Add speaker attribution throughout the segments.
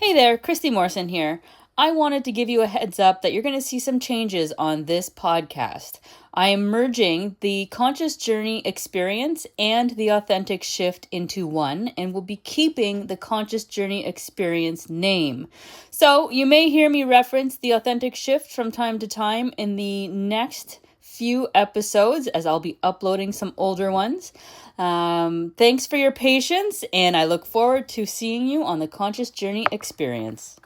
Speaker 1: Hey there, Christy Morrison here. I wanted to give you a heads up that you're going to see some changes on this podcast. I am merging the conscious journey experience and the authentic shift into one, and will be keeping the conscious journey experience name. So you may hear me reference the authentic shift from time to time in the next few episodes, as I'll be uploading some older ones. Thanks for your patience, and I look forward to seeing you on the Conscious Journey experience.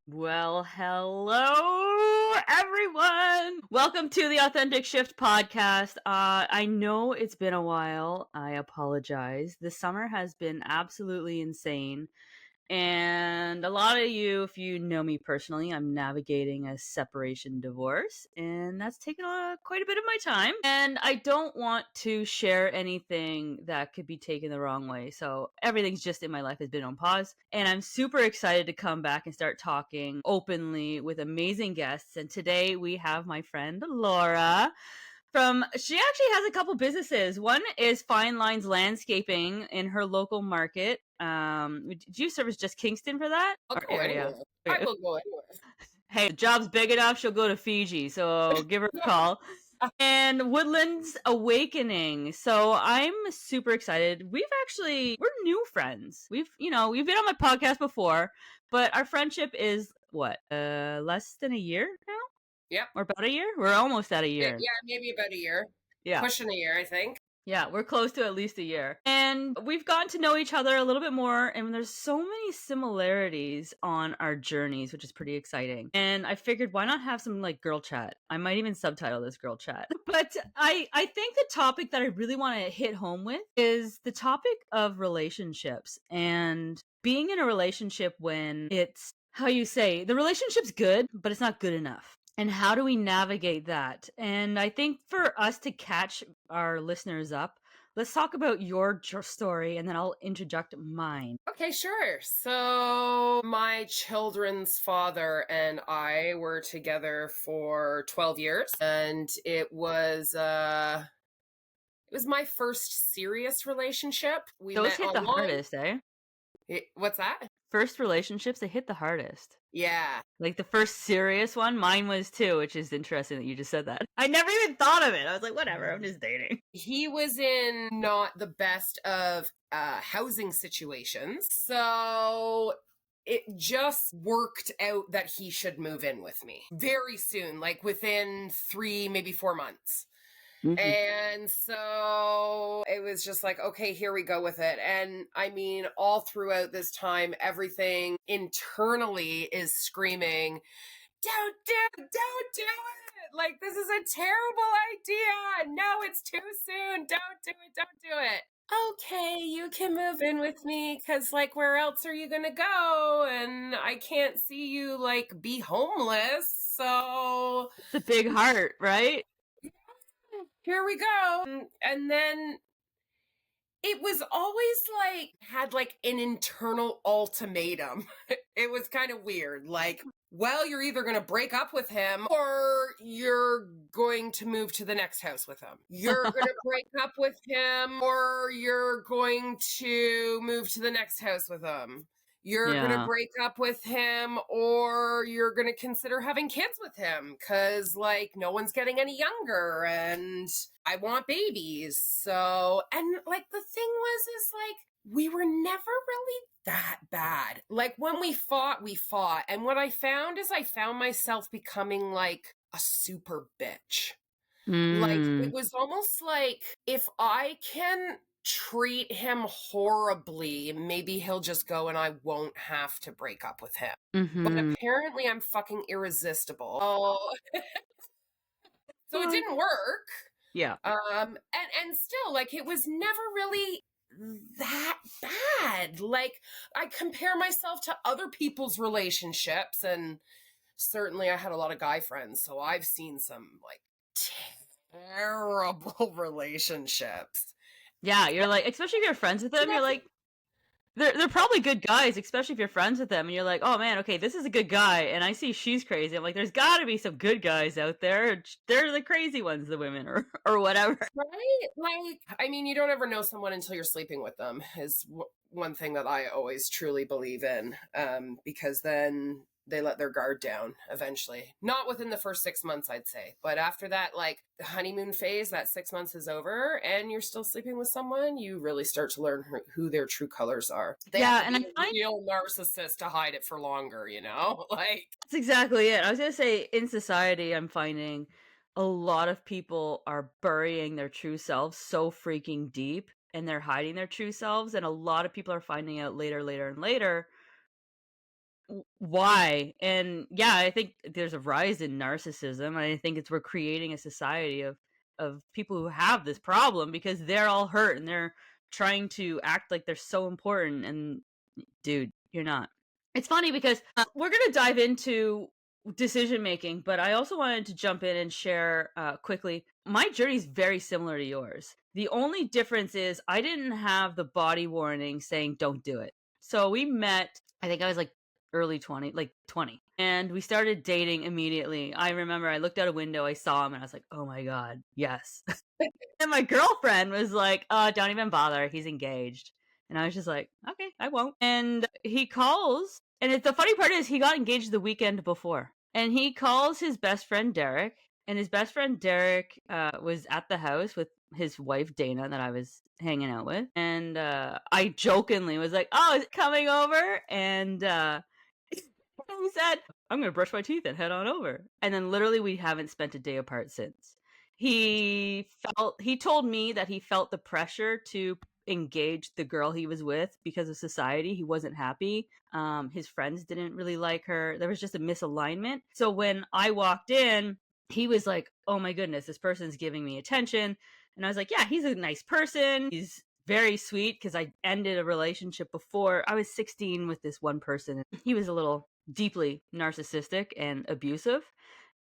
Speaker 1: Well, hello, everyone. Welcome to the Authentic Shift podcast. I know it's been a while. I apologize. This summer has been absolutely insane. And a lot of you, if you know me personally, I'm navigating a separation divorce, and that's taken quite a bit of my time. And I don't want to share anything that could be taken the wrong way. So everything's just in my life has been on pause. And I'm super excited to come back and start talking openly with amazing guests. And today we have my friend Laura. She actually has a couple businesses. One is Fine Lines Landscaping in her local market. Do you service just Kingston for that?
Speaker 2: I'll
Speaker 1: Or
Speaker 2: go
Speaker 1: area?
Speaker 2: anywhere. I will go anywhere.
Speaker 1: Hey, the job's big enough, she'll go to Fiji, so give her a call. And Woodlands Awakening. So I'm super excited. We're new friends. We've been on my podcast before, but our friendship is what? Less than a year now?
Speaker 2: Yep.
Speaker 1: Or about a year? We're almost at a year.
Speaker 2: Yeah, maybe about a year.
Speaker 1: Yeah.
Speaker 2: Pushing a year, I think.
Speaker 1: Yeah, we're close to at least a year. And we've gotten to know each other a little bit more, and there's so many similarities on our journeys, which is pretty exciting. And I figured, why not have some like girl chat? I might even subtitle this girl chat. But I think the topic that I really want to hit home with is the topic of relationships and being in a relationship when it's how you say the relationship's good, but it's not good enough. And how do we navigate that? And I think for us to catch our listeners up, let's talk about your story, and then I'll interject mine.
Speaker 2: Okay, sure. So my children's father and I were together for 12 years, and it was my first serious relationship. We
Speaker 1: Those
Speaker 2: met
Speaker 1: hit the
Speaker 2: online.
Speaker 1: hardest, eh?
Speaker 2: What's that?
Speaker 1: First relationships, they hit the hardest.
Speaker 2: Yeah.
Speaker 1: Like the first serious one, mine was too, which is interesting that you just said that. I never even thought of it. I was like, whatever, I'm just dating.
Speaker 2: He was in not the best of housing situations. So it just worked out that he should move in with me very soon, like within 3, maybe 4 months.
Speaker 1: Mm-hmm.
Speaker 2: And so it was just like, okay, here we go with it. And I mean, all throughout this time, everything internally is screaming, don't do it. Like, this is a terrible idea. No, it's too soon. Don't do it. Okay, you can move in with me because, like, where else are you going to go? And I can't see you, like, be homeless. So
Speaker 1: It's a big heart, right?
Speaker 2: here we go. And then it was always like, had like an internal ultimatum. It was kind of weird. Like, well, you're either going to break up with him or you're going to move to the next house with him. You're going to break up with him or you're going to move to the next house with him. You're going to break up with him or you're going to consider having kids with him because, like, no one's getting any younger and I want babies. So, and like the thing is like, we were never really that bad. Like when we fought, we fought. And what I found is I found myself becoming like a super bitch. Like it was almost like if I can treat him horribly, maybe he'll just go and I won't have to break up with him. But apparently I'm fucking irresistible. Oh. So it didn't work.
Speaker 1: Yeah.
Speaker 2: And still, like, it was never really that bad. Like, I compare myself to other people's relationships, and certainly I had a lot of guy friends, so I've seen some like terrible relationships.
Speaker 1: Yeah, you're like, especially if you're friends with them, you're like, They're probably good guys, especially if you're friends with them and you're like, "Oh man, okay, this is a good guy," and I see she's crazy. I'm like, "There's got to be some good guys out there. They're the crazy ones, the women, or whatever."
Speaker 2: Right? Like, I mean, you don't ever know someone until you're sleeping with them, is one thing that I always truly believe in. Because then they let their guard down eventually. Not within the first 6 months, I'd say. But after that, like the honeymoon phase, that 6 months is over and you're still sleeping with someone, you really start to learn who their true colors are. They have
Speaker 1: Yeah,
Speaker 2: to
Speaker 1: and
Speaker 2: be
Speaker 1: I
Speaker 2: a
Speaker 1: find
Speaker 2: real narcissist to hide it for longer, you know? Like,
Speaker 1: that's exactly it. I was gonna say, in society, I'm finding a lot of people are burying their true selves so freaking deep, and they're hiding their true selves, and a lot of people are finding out later, later, and later why. And yeah, I think there's a rise in narcissism, and I think it's we're creating a society of people who have this problem because they're all hurt and they're trying to act like they're so important, and dude, you're not. It's funny because we're going to dive into decision making, but I also wanted to jump in and share quickly. My journey is very similar to yours. The only difference is I didn't have the body warning saying don't do it. So we met, I think I was like early 20, like 20. And we started dating immediately. I remember I looked out a window, I saw him, and I was like, oh my God, yes. And my girlfriend was like, don't even bother. He's engaged. And I was just like, okay, I won't. And he calls. And the funny part is, he got engaged the weekend before. And he calls his best friend, Derek. And his best friend, Derek, was at the house with his wife, Dana, that I was hanging out with. And I jokingly was like, oh, is it coming over? And he said, I'm going to brush my teeth and head on over. And then literally, we haven't spent a day apart since. He told me that he felt the pressure to engage the girl he was with because of society. He wasn't happy. His friends didn't really like her. There was just a misalignment. So when I walked in, he was like, oh my goodness, this person's giving me attention. And I was like, yeah, he's a nice person. He's very sweet because I ended a relationship before. I was 16 with this one person. He was a little deeply narcissistic and abusive.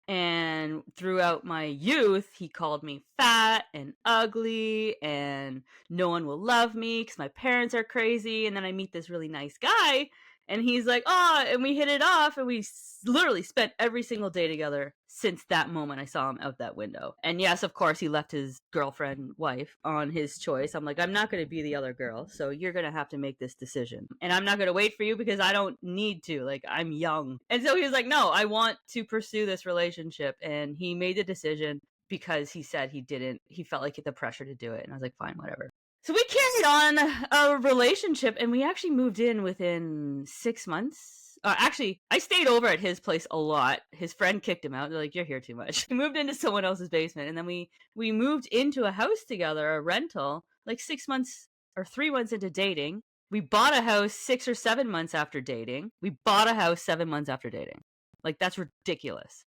Speaker 1: And throughout my youth, he called me fat and ugly and no one will love me because my parents are crazy. And then I meet this really nice guy and he's like, oh, and we hit it off and we literally spent every single day together since that moment I saw him out that window. And yes, of course, he left his girlfriend, wife on his choice. I'm like, I'm not going to be the other girl. So you're going to have to make this decision. And I'm not going to wait for you because I don't need to. Like, I'm young. And so he was like, no, I want to pursue this relationship. And he made the decision because he said he felt like the pressure to do it. And I was like, fine, whatever. So we carried on a relationship and we actually moved in within 6 months. Actually, I stayed over at his place a lot. His friend kicked him out. They're like, you're here too much. We moved into someone else's basement. And then we moved into a house together, a rental, like 6 months or 3 months into dating. We bought a house 6 or 7 months after dating. We bought a house 7 months after dating. Like, that's ridiculous.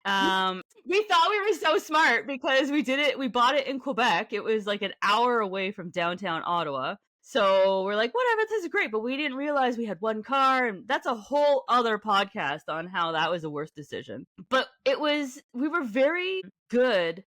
Speaker 1: We thought we were so smart because we bought it in Quebec. It was like an hour away from downtown Ottawa. So we're like, whatever, this is great. But we didn't realize we had one car. And that's a whole other podcast on how that was the worst decision. But we were very good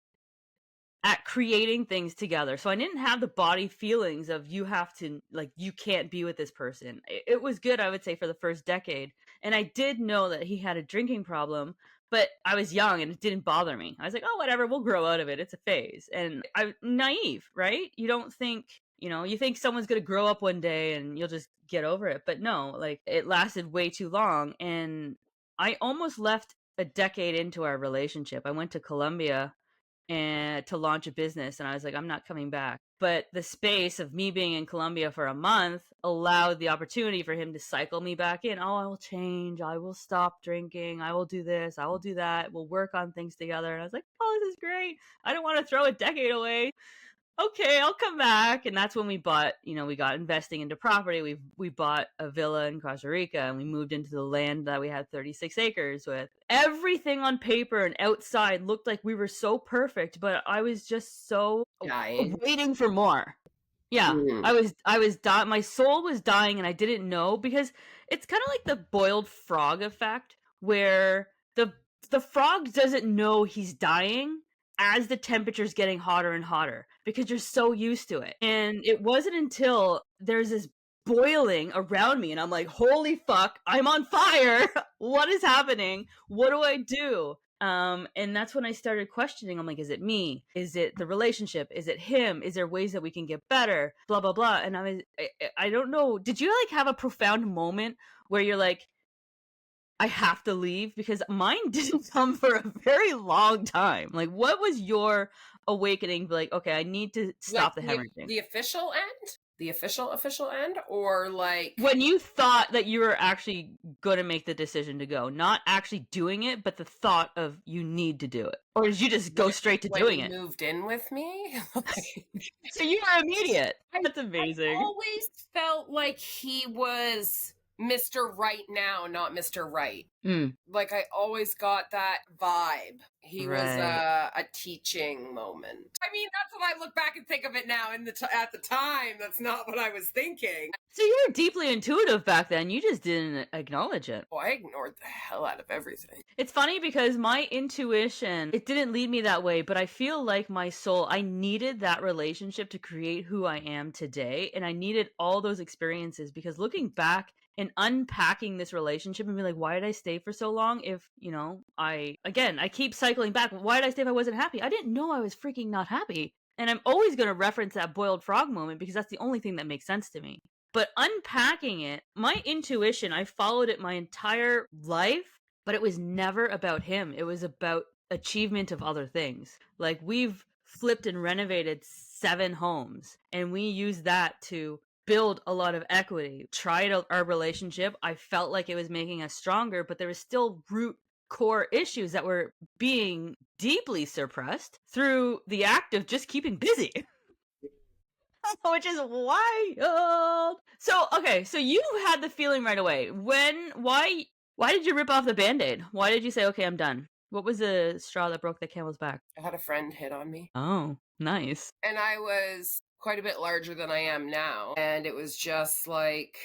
Speaker 1: at creating things together. So I didn't have the body feelings of you have to, like, you can't be with this person. It was good, I would say, for the first decade. And I did know that he had a drinking problem, but I was young and it didn't bother me. I was like, oh, whatever, we'll grow out of it. It's a phase. And I'm naive, right? You don't think, you think someone's going to grow up one day and you'll just get over it. But no, like, it lasted way too long. And I almost left a decade into our relationship. I went to Colombia and to launch a business, and I was like, I'm not coming back. But the space of me being in Colombia for a month allowed the opportunity for him to cycle me back in. Oh, I will change, I will stop drinking, I will do this, I will do that, we'll work on things together. And I was like, oh, this is great. I don't want to throw a decade away. Okay, I'll come back. And that's when we bought, we got investing into property. We bought a villa in Costa Rica and we moved into the land that we had 36 acres with. Everything on paper and outside looked like we were so perfect, but I was just so
Speaker 2: dying.
Speaker 1: waiting for more. Yeah,
Speaker 2: Mm.
Speaker 1: I was dying. My soul was dying and I didn't know because it's kind of like the boiled frog effect where the frog doesn't know he's dying as the temperature's getting hotter and hotter because you're so used to it. And it wasn't until there's this boiling around me, and I'm like, holy fuck, I'm on fire. What is happening? What do I do? And that's when I started questioning. I'm like, is it me? Is it the relationship? Is it him? Is there ways that we can get better? Blah, blah, blah. And I don't know. Did you like have a profound moment where you're like, I have to leave? Because mine didn't come for a very long time. Like, what was your awakening? Like, okay, I need to stop the hemorrhaging.
Speaker 2: The official end? The official end? Or like
Speaker 1: when you thought that you were actually going to make the decision to go, not actually doing it, but the thought of you need to do it? Or did you just go straight to doing it?
Speaker 2: Moved in with me?
Speaker 1: So you were immediate. That's amazing.
Speaker 2: I always felt like he was Mr. Right now, not Mr. Right. Like I always got that vibe. He was a teaching moment. I mean, that's what I look back and think of it now. At the time, that's not what I was thinking.
Speaker 1: So you were deeply intuitive back then. You just didn't acknowledge it.
Speaker 2: Well, I ignored the hell out of everything.
Speaker 1: It's funny because my intuition, it didn't lead me that way, but I feel like my soul, I needed that relationship to create who I am today. And I needed all those experiences because looking back and unpacking this relationship and be like, why did I stay for so long? If, I keep cycling back. Why did I stay if I wasn't happy? I didn't know I was freaking not happy. And I'm always going to reference that boiled frog moment because that's the only thing that makes sense to me. But unpacking it, my intuition, I followed it my entire life, but it was never about him. It was about achievement of other things. Like we've flipped and renovated 7 homes, and we use that to build a lot of equity. Tried our relationship. I felt like it was making us stronger, but there was still root core issues that were being deeply suppressed through the act of just keeping busy. Which is wild. So, okay, so you had the feeling right away. Why did you rip off the Band-Aid? Why did you say, okay, I'm done? What was the straw that broke the camel's back?
Speaker 2: I had a friend hit on me.
Speaker 1: Oh, nice.
Speaker 2: And I was quite a bit larger than I am now. And it was just like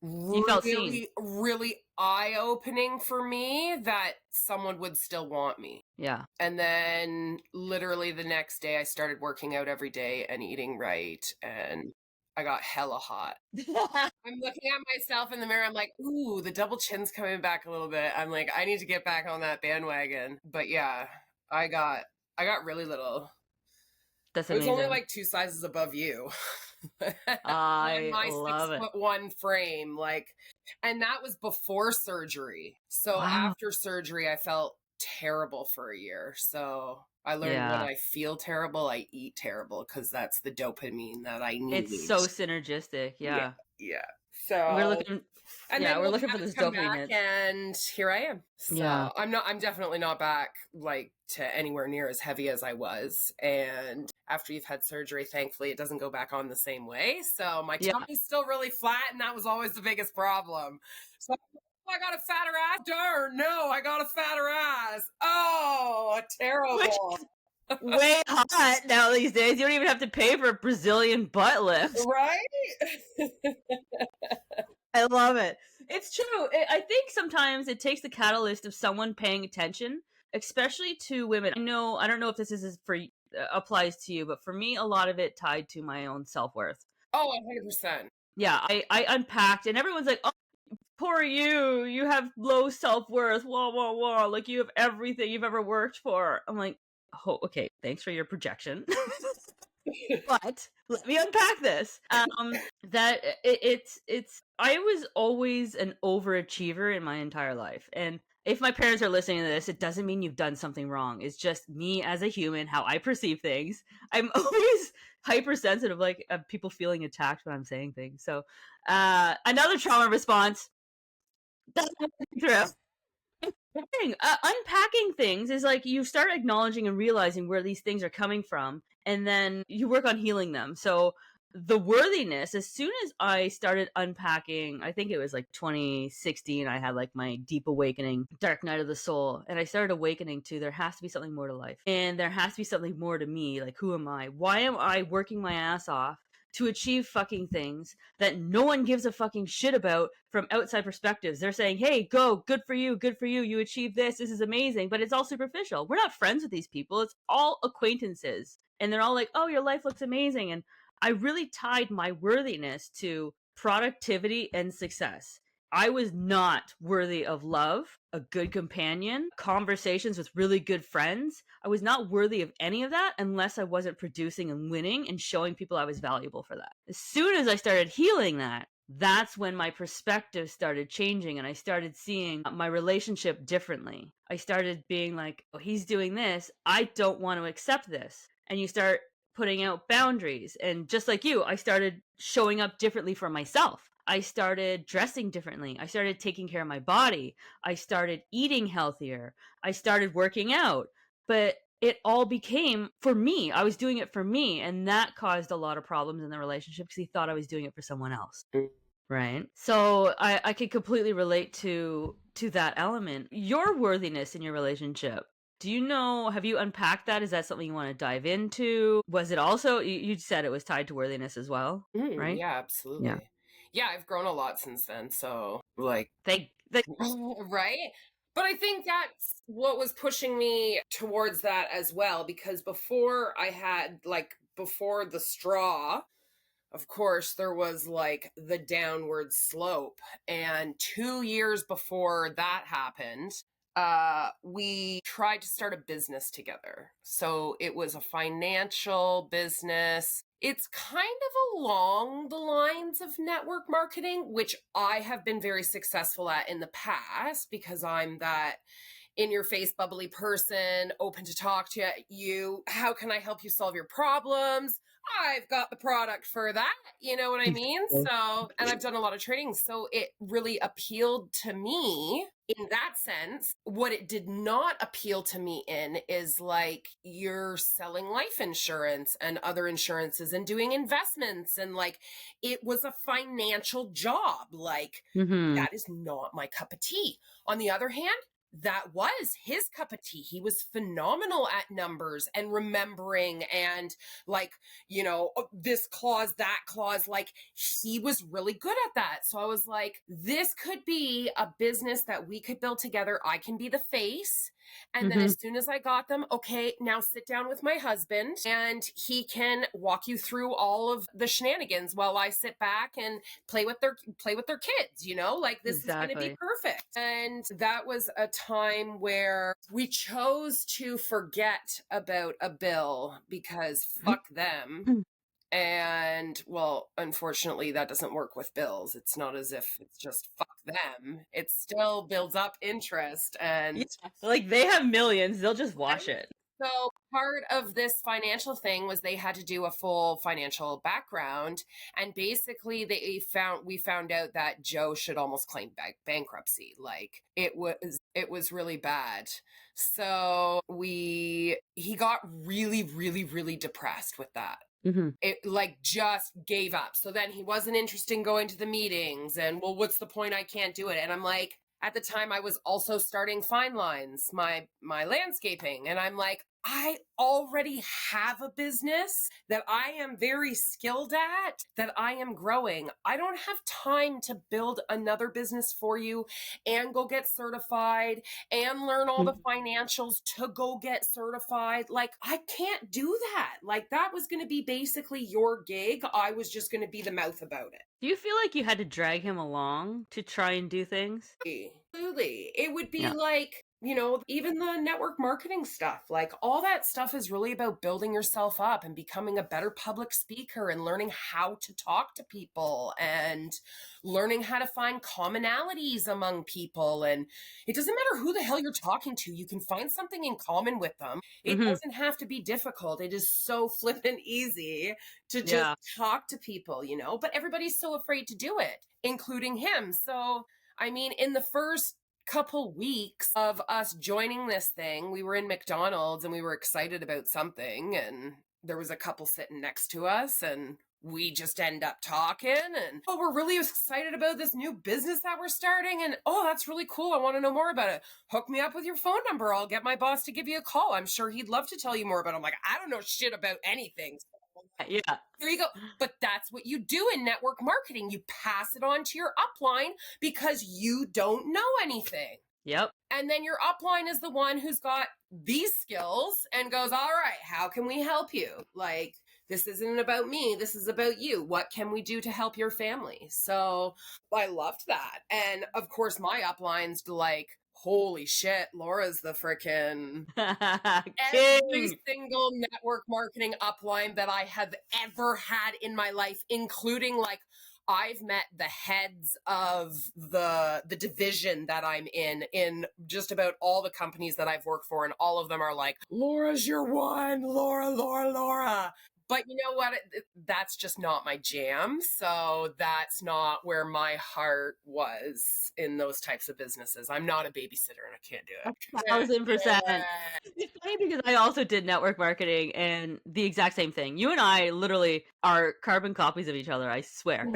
Speaker 1: you felt seen.
Speaker 2: Really eye-opening for me that someone would still want me.
Speaker 1: Yeah.
Speaker 2: And then literally the next day I started working out every day and eating right, and I got hella hot. I'm looking at myself in the mirror. I'm like, ooh, the double chin's coming back a little bit. I'm like, I need to get back on that bandwagon. But yeah, I got really little.
Speaker 1: That's amazing.
Speaker 2: It was only like 2 sizes above you.
Speaker 1: I
Speaker 2: my
Speaker 1: love
Speaker 2: 6'1" frame, and that was before surgery. So after surgery, I felt terrible for a year. So I learned when I feel terrible, I eat terrible because that's the dopamine that I need.
Speaker 1: It's so synergistic. Yeah.
Speaker 2: So
Speaker 1: we're looking. We're looking for this dopamine hit.
Speaker 2: And here I am. So I'm definitely not back to anywhere near as heavy as I was. And after you've had surgery, thankfully it doesn't go back on the same way. So my tummy's still really flat, and that was always the biggest problem. So I got a fatter ass. Darn, no, I got a fatter ass. Oh, terrible.
Speaker 1: Way hot now these days. You don't even have to pay for a Brazilian butt lift.
Speaker 2: Right?
Speaker 1: I love it. It's true. I think sometimes it takes the catalyst of someone paying attention, especially to women. I don't know if this is applies to you, but for me, a lot of it tied to my own self-worth.
Speaker 2: Oh, 100%.
Speaker 1: Yeah, I unpacked, and everyone's like, oh, poor you. You have low self-worth. Wah, wah, wah. Like, you have everything you've ever worked for. I'm like, oh, okay, thanks for your projection. But let me unpack this. That it's I was always an overachiever in my entire life. And if my parents are listening to this, it doesn't mean you've done something wrong. It's just me as a human, how I perceive things. I'm always hypersensitive, of people feeling attacked when I'm saying things. So another trauma response. That's true. Unpacking things is like you start acknowledging and realizing where these things are coming from, and then you work on healing them. So the worthiness, as soon as I started unpacking, I think it was 2016, I had my deep awakening, dark night of the soul, and I started awakening to there has to be something more to life, and there has to be something more to me. Who am I? Why am I working my ass off to achieve fucking things that no one gives a fucking shit about from outside perspectives? They're saying, hey, go, good for you, you achieved this is amazing, but it's all superficial. We're not friends with these people. It's all acquaintances, and they're all like, oh, your life looks amazing, and I really tied my worthiness to productivity and success. I was not worthy of love, a good companion, conversations with really good friends. I was not worthy of any of that unless I wasn't producing and winning and showing people I was valuable for that. As soon as I started healing that, that's when my perspective started changing and I started seeing my relationship differently. I started being like, oh, he's doing this. I don't want to accept this. And you start putting out boundaries. And just like you, I started showing up differently for myself. I started dressing differently. I started taking care of my body. I started eating healthier. I started working out. But it all became for me. I was doing it for me. And that caused a lot of problems in the relationship because he thought I was doing it for someone else. Right. So I could completely relate to that element. Your worthiness in your relationship. Do you know, have you unpacked that? Is that something you want to dive into? Was it also, you said it was tied to worthiness as well, right?
Speaker 2: Yeah,
Speaker 1: Yeah.
Speaker 2: absolutely. Yeah, I've grown a lot since then. So, like,
Speaker 1: Thank
Speaker 2: right? But I think that's what was pushing me towards that as well, because before I had, like, before the straw, of course, there was like the downward slope. And 2 years before that happened, we tried to start a business together. So it was a financial business. It's kind of along the lines of network marketing, which I have been very successful at in the past because I'm that in your face, bubbly person, open to talk to you. How can I help you solve your problems? I've got the product for that. You know what I mean? So, and I've done a lot of training. So it really appealed to me in that sense. What it did not appeal to me in is like you're selling life insurance and other insurances and doing investments. And like it was a financial job. Like that is not my cup of tea. On the other hand, that was his cup of tea. He was phenomenal at numbers and remembering and like, you know, this clause, that clause, like he was really good at that. So I was like, this could be a business that we could build together. I can be the face. And then as soon as I got them, okay, now sit down with my husband and he can walk you through all of the shenanigans while I sit back and play with their kids, you know, like this is going to be perfect. And that was a time where we chose to forget about a bill because fuck them. And well, unfortunately, that doesn't work with bills. It's not as if it's just fuck them. It still builds up interest and
Speaker 1: like they have millions, they'll just wash it.
Speaker 2: so part of this financial thing was they had to do a full financial background. And basically we found out that Joe should almost claim bankruptcy. Like it was really bad. So he got really, really, really depressed with that. It like just gave up. So then he wasn't interested in going to the meetings and well, what's the point? I can't do it. And I'm like, at the time I was also starting Fine Lines, my landscaping. And I'm like, I already have a business that I am very skilled at, that I am growing. I don't have time to build another business for you and go get certified and learn all the financials to go get certified. Like, I can't do that. Like, that was going to be basically your gig. I was just going to be the mouth about it.
Speaker 1: Do you feel like you had to drag him along to try and do things?
Speaker 2: Absolutely. It would be like, you know, even the network marketing stuff, like all that stuff is really about building yourself up and becoming a better public speaker and learning how to talk to people and learning how to find commonalities among people. And it doesn't matter who the hell you're talking to, you can find something in common with them. It doesn't have to be difficult. It is so flippin' easy to just talk to people, you know, but everybody's so afraid to do it, including him. So, I mean, in the first couple weeks of us joining this thing, we were in McDonald's and we were excited about something and there was a couple sitting next to us and we just end up talking and oh, we're really excited about this new business that we're starting and oh, that's really cool. I want to know more about it. Hook me up with your phone number. I'll get my boss to give you a call. I'm sure he'd love to tell you more about it. I'm like, I don't know shit about anything.
Speaker 1: Yeah.
Speaker 2: There you go. But that's what you do in network marketing. You pass it on to your upline because you don't know anything.
Speaker 1: Yep.
Speaker 2: And then your upline is the one who's got these skills and goes, all right, how can we help you? Like, this isn't about me. This is about you. What can we do to help your family? So I loved that. And of course, my upline's like, holy shit, Laura's the frickin' every
Speaker 1: King.
Speaker 2: single network marketing upline that I have ever had in my life, including like I've met the heads of the division that I'm in just about all the companies that I've worked for, and all of them are like, Laura's your one, Laura. But you know what? That's just not my jam. So that's not where my heart was in those types of businesses. I'm not a babysitter and I can't do it.
Speaker 1: 1,000%. It's funny because I also did network marketing and the exact same thing. You and I literally are carbon copies of each other, I swear.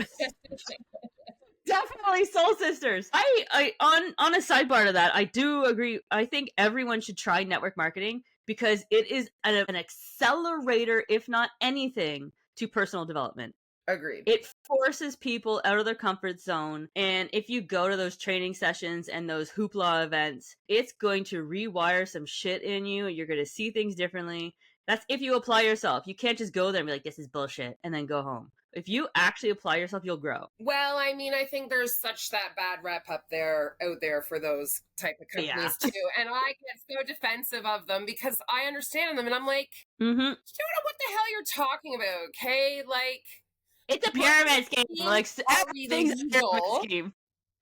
Speaker 1: Definitely soul sisters. I on a sidebar to that, I do agree. I think everyone should try network marketing because it is an accelerator, if not anything, to personal development.
Speaker 2: Agreed.
Speaker 1: It forces people out of their comfort zone. And if you go to those training sessions and those hoopla events, it's going to rewire some shit in you. You're going to see things differently. That's if you apply yourself. You can't just go there and be like, this is bullshit, and then go home. If you actually apply yourself, you'll grow.
Speaker 2: Well, I mean, I think there's such that bad rep out there for those type of companies too. And I get so defensive of them because I understand them and I'm like, you don't know what the hell you're talking about, okay? Like,
Speaker 1: it's a pyramid scheme. Like, everything's a pyramid scheme.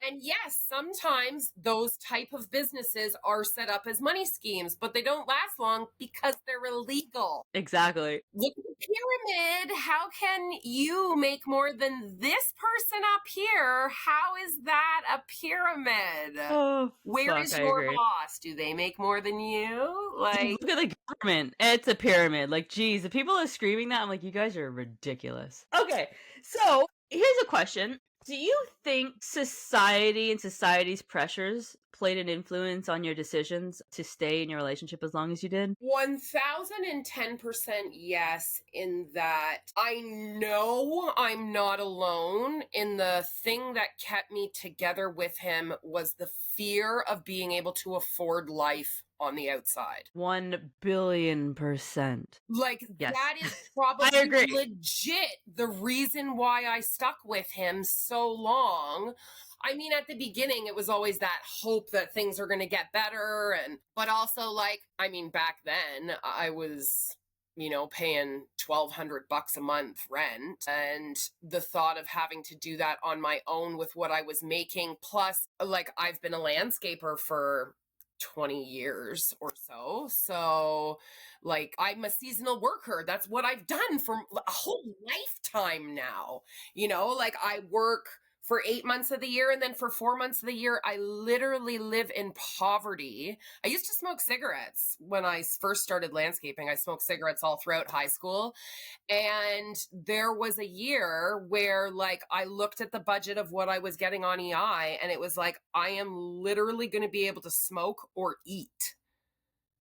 Speaker 2: And yes, sometimes those type of businesses are set up as money schemes, but they don't last long because they're illegal.
Speaker 1: Exactly.
Speaker 2: Look at the pyramid. How can you make more than this person up here? How is that a pyramid?
Speaker 1: Oh,
Speaker 2: where is your boss? Do they make more than you? Like,
Speaker 1: look at the government. It's a pyramid. Like, geez, the people are screaming that. I'm like, you guys are ridiculous. Okay, so here's a question. Do you think society and society's pressures played an influence on your decisions to stay in your relationship as long as you did?
Speaker 2: 1010% yes, in that I know I'm not alone. In the thing that kept me together with him was the fear of being able to afford life on the outside.
Speaker 1: 1,000,000,000%.
Speaker 2: Like,
Speaker 1: yes.
Speaker 2: That is probably legit the reason why I stuck with him so long. I mean, at the beginning, it was always that hope that things are going to get better. But also, like, I mean, back then I was, paying $1,200 a month rent, and the thought of having to do that on my own with what I was making. Plus, like, I've been a landscaper for 20 years or so. So, like, I'm a seasonal worker. That's what I've done for a whole lifetime now. Like, I work for 8 months of the year, and then for 4 months of the year, I literally live in poverty. I used to smoke cigarettes when I first started landscaping. I smoked cigarettes all throughout high school. And there was a year where, like, I looked at the budget of what I was getting on EI, and it was like, I am literally going to be able to smoke or eat.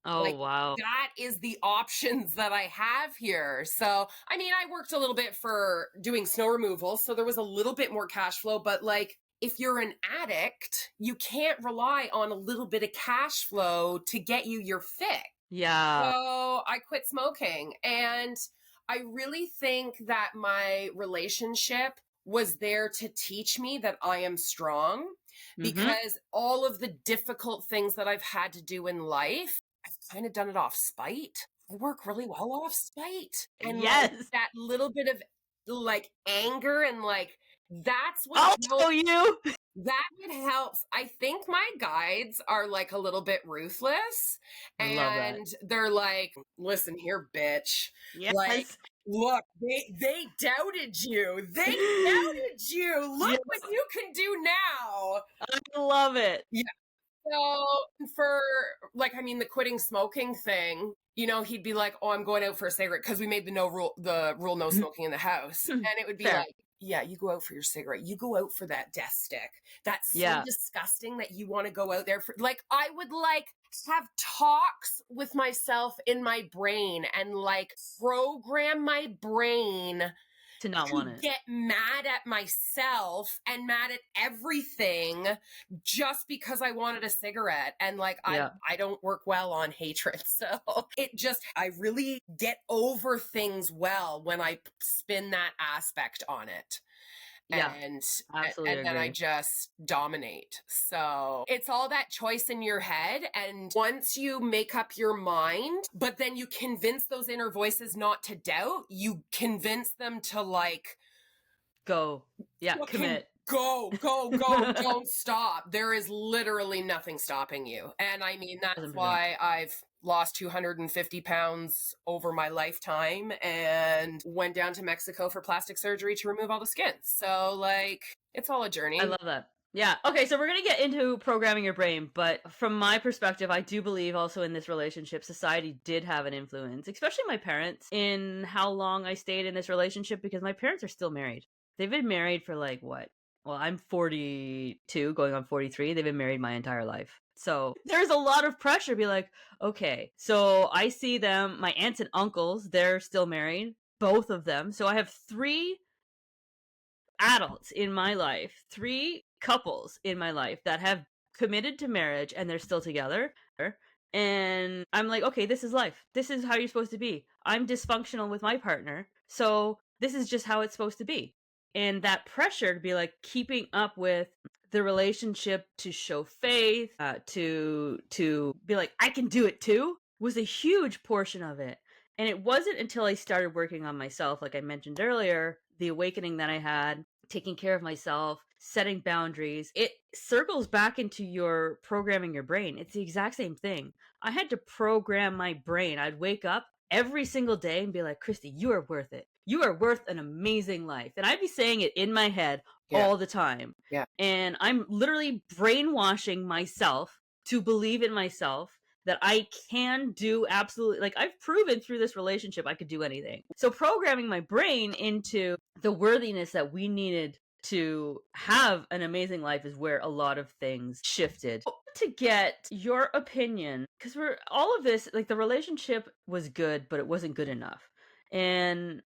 Speaker 1: Oh, wow.
Speaker 2: That is the options that I have here. So, I mean, I worked a little bit for doing snow removal, so there was a little bit more cash flow, but like, if you're an addict, you can't rely on a little bit of cash flow to get you your fix.
Speaker 1: Yeah.
Speaker 2: So I quit smoking, and I really think that my relationship was there to teach me that I am strong, because all of the difficult things that I've had to do in life, I've kind of done it off spite. I work really well off spite. And
Speaker 1: yes,
Speaker 2: like, that little bit of like anger and like, that's what that helps. I think my guides are like a little bit ruthless, and they're like, listen here, bitch.
Speaker 1: Yes.
Speaker 2: Like, look, they doubted you. They doubted you. Look what you can do now.
Speaker 1: I love it.
Speaker 2: Yeah. So for like, I mean, the quitting smoking thing, he'd be like, oh, I'm going out for a cigarette, because we made the rule no smoking in the house. And it would be like, yeah, you go out for your cigarette. You go out for that death stick. That's so disgusting that you want to go out there for, like, I would like have talks with myself in my brain and like program my brain
Speaker 1: to not want it.
Speaker 2: get mad at myself and mad at everything just because I wanted a cigarette. And like,
Speaker 1: Yeah.
Speaker 2: I don't work well on hatred. So I really get over things well when I spin that aspect on it.
Speaker 1: Yeah,
Speaker 2: And
Speaker 1: absolutely
Speaker 2: then I
Speaker 1: agree.
Speaker 2: just dominate. So it's all that choice in your head. And once you make up your mind, but then you convince those inner voices not to doubt, you convince them to like
Speaker 1: Go. Yeah,
Speaker 2: fucking
Speaker 1: commit.
Speaker 2: go, don't stop. There is literally nothing stopping you. And I mean, that's
Speaker 1: 1,000%.
Speaker 2: why I've lost 250 pounds over my lifetime and went down to Mexico for plastic surgery to remove all the skin. So like, it's all a journey.
Speaker 1: I love that. Yeah. Okay, so we're going to get into programming your brain, but from my perspective, I do believe also in this relationship, society did have an influence, especially my parents, in how long I stayed in this relationship because my parents are still married. They've been married for like what? Well, I'm 42, going on 43. They've been married my entire life. So there's a lot of pressure to be like, okay, so I see them, my aunts and uncles, they're still married, both of them. So I have 3 adults in my life, 3 couples in my life that have committed to marriage and they're still together. And I'm like, okay, this is life. This is how you're supposed to be. I'm dysfunctional with my partner. So this is just how it's supposed to be. And that pressure to be like keeping up with the relationship, to show faith, to be like, I can do it too, was a huge portion of it. And it wasn't until I started working on myself, like I mentioned earlier, the awakening that I had, taking care of myself, setting boundaries. It circles back into your programming your brain. It's the exact same thing. I had to program my brain. I'd wake up every single day and be like, Christy, you are worth it. You are worth an amazing life. And I'd be saying it in my head all the time.
Speaker 2: Yeah.
Speaker 1: And I'm literally brainwashing myself to believe in myself that I can do absolutely, like I've proven through this relationship I could do anything. So programming my brain into the worthiness that we needed to have an amazing life is where a lot of things shifted. To get your opinion, because we're all of this, like the relationship was good, but it wasn't good enough. And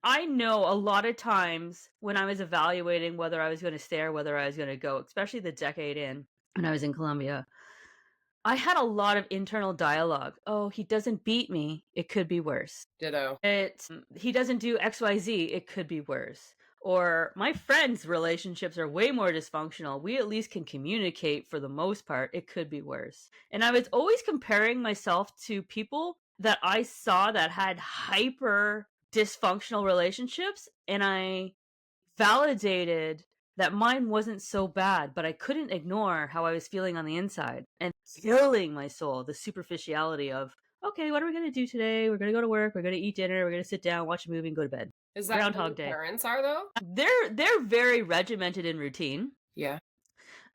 Speaker 1: I know a lot of times when I was evaluating whether I was going to stay or whether I was going to go, especially the decade in when I was in Colombia, I had a lot of internal dialogue. Oh, he doesn't beat me. It could be worse.
Speaker 2: Ditto.
Speaker 1: He doesn't do XYZ. It could be worse. Or my friends' relationships are way more dysfunctional. We at least can communicate for the most part. It could be worse. And I was always comparing myself to people that I saw that had hyper dysfunctional relationships. And I validated that mine wasn't so bad, but I couldn't ignore how I was feeling on the inside and killing my soul, the superficiality of, okay, what are we going to do today? We're going to go to work. We're going to eat dinner. We're going to sit down, watch a movie, and go to bed.
Speaker 2: Is that
Speaker 1: Groundhog
Speaker 2: what
Speaker 1: Day.
Speaker 2: your parents are though?
Speaker 1: They're very regimented in routine.
Speaker 2: Yeah.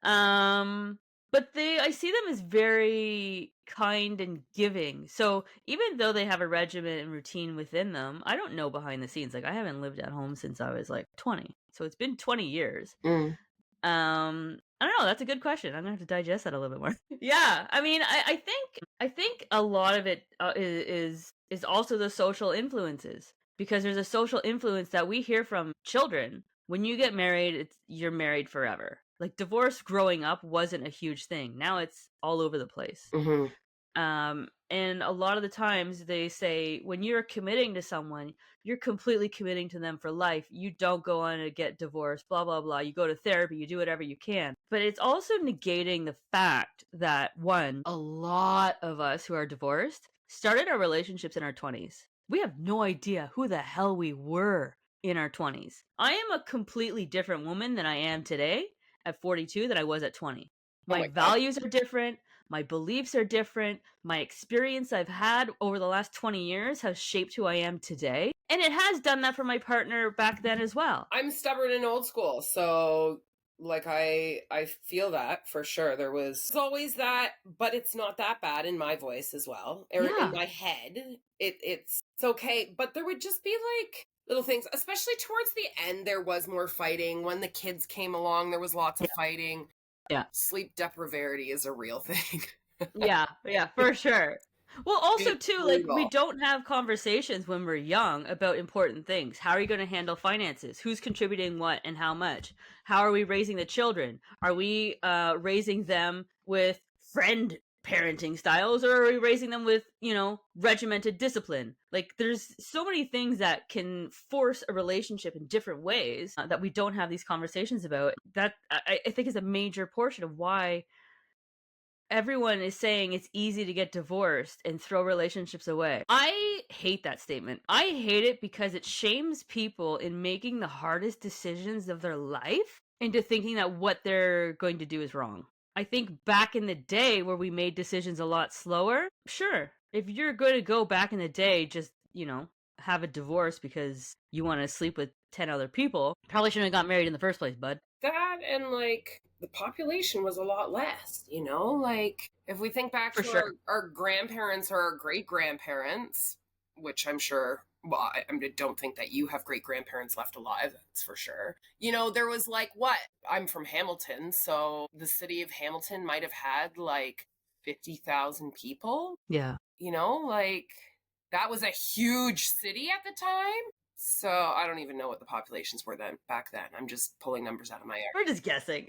Speaker 1: But I see them as very kind and giving. So even though they have a regimen and routine within them, I don't know behind the scenes. Like I haven't lived at home since I was like 20. So it's been 20 years. I don't know. That's a good question. I'm gonna have to digest that a little bit more. Yeah, I mean, I think a lot of it is also the social influences, because there's a social influence that we hear from children. When you get married, you're married forever. Like divorce growing up wasn't a huge thing. Now it's all over the place.
Speaker 2: Mm-hmm.
Speaker 1: And a lot of the times they say when you're committing to someone, you're completely committing to them for life. You don't go on to get divorced, blah, blah, blah. You go to therapy, you do whatever you can. But it's also negating the fact that, one, a lot of us who are divorced started our relationships in our 20s. We have no idea who the hell we were in our 20s. I am a completely different woman than I am today at 42 than I was at 20. My values are different. My beliefs are different. My experience I've had over the last 20 years has shaped who I am today. And it has done that for my partner back then as well.
Speaker 2: I'm stubborn and old school. So like I feel that for sure. There's always that, but it's not that bad in my voice as well. Or in my head. It's okay. But there would just be like little things, especially towards the end, there was more fighting. When the kids came along, there was lots of fighting.
Speaker 1: Yeah.
Speaker 2: Sleep deprivation is a real thing.
Speaker 1: Yeah, for sure. Well, also
Speaker 2: It's
Speaker 1: too, like we
Speaker 2: brutal.
Speaker 1: don't have conversations when we're young about important things. How are you going to handle finances? Who's contributing what and how much? How are we raising the children? Are we raising them with friend parenting styles, or are we raising them with, regimented discipline? Like there's so many things that can force a relationship in different ways that we don't have these conversations about. That I think is a major portion of why everyone is saying it's easy to get divorced and throw relationships away. I hate that statement. I hate it because it shames people in making the hardest decisions of their life into thinking that what they're going to do is wrong. I think back in the day where we made decisions a lot slower, sure, if you're going to go back in the day, just, have a divorce because you want to sleep with 10 other people, probably shouldn't have got married in the first place, bud.
Speaker 2: That and like the population was a lot less, like if we think back
Speaker 1: For
Speaker 2: to
Speaker 1: sure.
Speaker 2: our grandparents or our great grandparents, which I'm sure, well, I don't think that you have great grandparents left alive, that's for sure. There was like what? I'm from Hamilton, so the city of Hamilton might have had like 50,000 people,
Speaker 1: Yeah.
Speaker 2: like that was a huge city at the time. So I don't even know what the populations were then back then. I'm just pulling numbers out of my air.
Speaker 1: We're just guessing.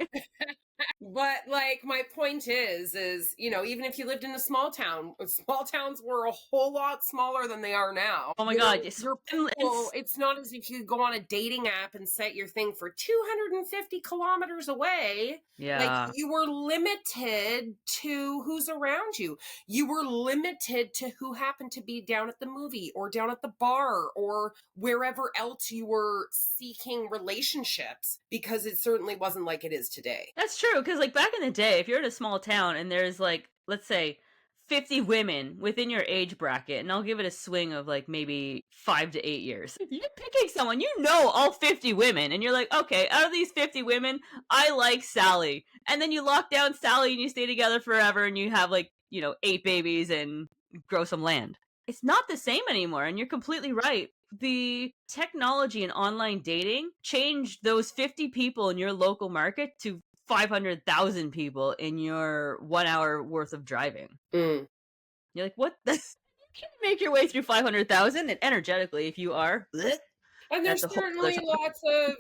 Speaker 2: But like my point is even if you lived in a small town, small towns were a whole lot smaller than they are now.
Speaker 1: Oh my god, yes.
Speaker 2: Your pool, it's not as if you go on a dating app and set your thing for 250 kilometers away. Like
Speaker 1: Yeah.
Speaker 2: you were limited to who's around you. You were limited to who happened to be down at the movie or down at the bar or wherever else you were seeking relationships, because it certainly wasn't like it is today.
Speaker 1: That's true, because like back in the day, if you're in a small town and there's like, let's say, 50 women within your age bracket, and I'll give it a swing of like maybe 5 to 8 years. You're picking someone, all 50 women, and you're like, okay, out of these 50 women, I like Sally. And then you lock down Sally and you stay together forever and you have like, 8 babies and grow some land. It's not the same anymore, and you're completely right. The technology and online dating changed those 50 people in your local market to 500,000 people in your 1 hour worth of driving.
Speaker 2: Mm.
Speaker 1: You're like, what? You can't make your way through 500,000, and energetically, if you are,
Speaker 2: And there's
Speaker 1: that's a whole other
Speaker 2: certainly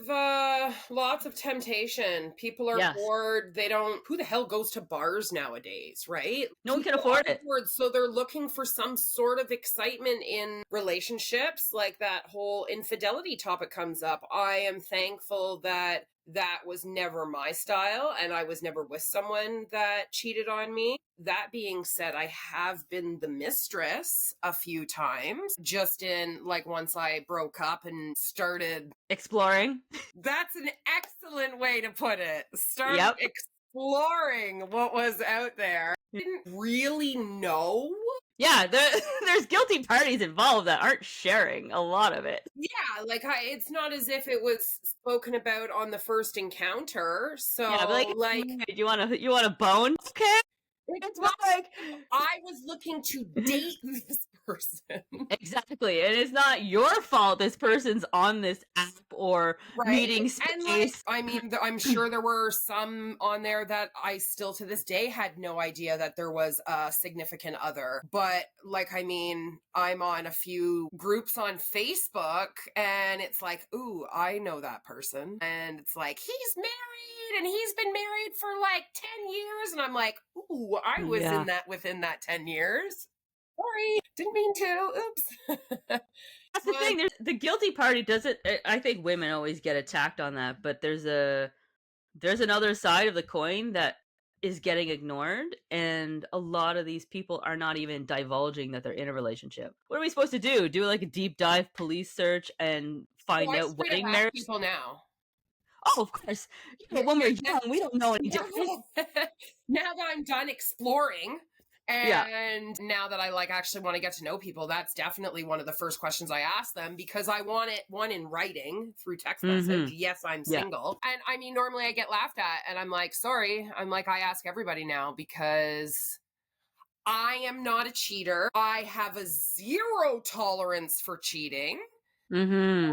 Speaker 1: topic.
Speaker 2: lots of temptation. People are
Speaker 1: Yes.
Speaker 2: bored. They don't. Who the hell goes to bars nowadays, right?
Speaker 1: No one can
Speaker 2: People
Speaker 1: afford
Speaker 2: are
Speaker 1: it.
Speaker 2: bored, so they're looking for some sort of excitement in relationships. Like that whole infidelity topic comes up. I am thankful that that was never my style, and I was never with someone that cheated on me. That being said, I have been the mistress a few times, just in like once I broke up and started.
Speaker 1: Exploring.
Speaker 2: That's an excellent way to put it. Started
Speaker 1: Yep.
Speaker 2: exploring what was out there. Didn't really know.
Speaker 1: Yeah, there's guilty parties involved that aren't sharing a lot of it.
Speaker 2: Yeah, like it's not as if it was spoken about on the first encounter. So
Speaker 1: Yeah, but
Speaker 2: like
Speaker 1: you want a bone? Okay.
Speaker 2: it's
Speaker 1: It's
Speaker 2: not
Speaker 1: like
Speaker 2: I was looking to date this person.
Speaker 1: exactly, and it's not your fault this person's on this app or
Speaker 2: Right.
Speaker 1: meeting
Speaker 2: And like,
Speaker 1: space.
Speaker 2: I mean, I'm sure there were some on there that I still to this day had no idea that there was a significant other. But like, I mean, I'm on a few groups on Facebook and it's like, ooh, I know that person. And it's like, he's married and he's been married for like 10 years. And I'm like, ooh, I was
Speaker 1: Yeah.
Speaker 2: in that within that 10 years. Sorry, didn't mean to. Oops.
Speaker 1: That's the thing. There's the guilty party doesn't. I think women always get attacked on that, but there's another side of the coin that is getting ignored, and a lot of these people are not even divulging that they're in a relationship. What are we supposed to do? Do like a deep dive police search and
Speaker 2: Oh,
Speaker 1: find
Speaker 2: I
Speaker 1: out
Speaker 2: straight up
Speaker 1: wedding
Speaker 2: ask
Speaker 1: marriage?
Speaker 2: people now.
Speaker 1: Oh, of course. When we're young, we don't know any
Speaker 2: Now,
Speaker 1: different.
Speaker 2: now that I'm done exploring,
Speaker 1: Yeah.
Speaker 2: and now that I like actually want to get to know people, that's definitely one of the first questions I ask them, because I want it one in writing through text message. Yes, I'm
Speaker 1: Yeah.
Speaker 2: single. And I mean, normally I get laughed at and I'm like, sorry. I'm like, I ask everybody now because I am not a cheater. I have a zero tolerance for cheating. So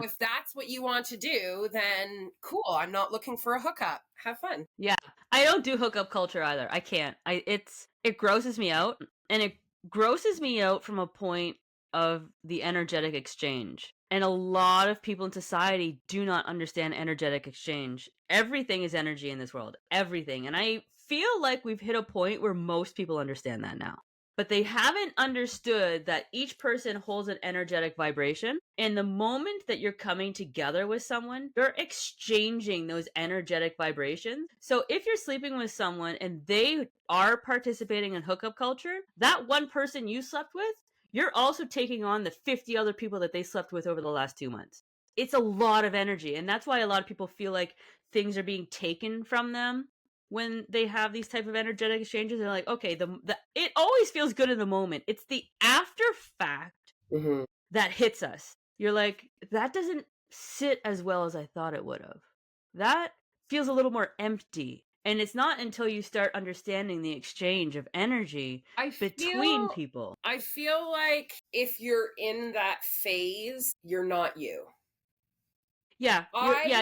Speaker 2: if that's what you want to do, then cool. I'm not looking for a hookup. Have fun.
Speaker 1: Yeah. I don't do hookup culture either. I can't. It grosses me out, and it grosses me out from a point of the energetic exchange. And a lot of people in society do not understand energetic exchange. Everything is energy in this world. Everything. And I feel like we've hit a point where most people understand that now. But they haven't understood that each person holds an energetic vibration. And the moment that you're coming together with someone, you're exchanging those energetic vibrations. So if you're sleeping with someone and they are participating in hookup culture, that one person you slept with, you're also taking on the 50 other people that they slept with over the last 2 months. It's a lot of energy. And that's why a lot of people feel like things are being taken from them when they have these type of energetic exchanges. They're like, okay, it always feels good in the moment. It's the after fact that hits us. You're like, that doesn't sit as well as I thought it would have. That feels a little more empty. And it's not until you start understanding the exchange of energy between people.
Speaker 2: I feel like if you're in that phase, you're not you.
Speaker 1: Yeah,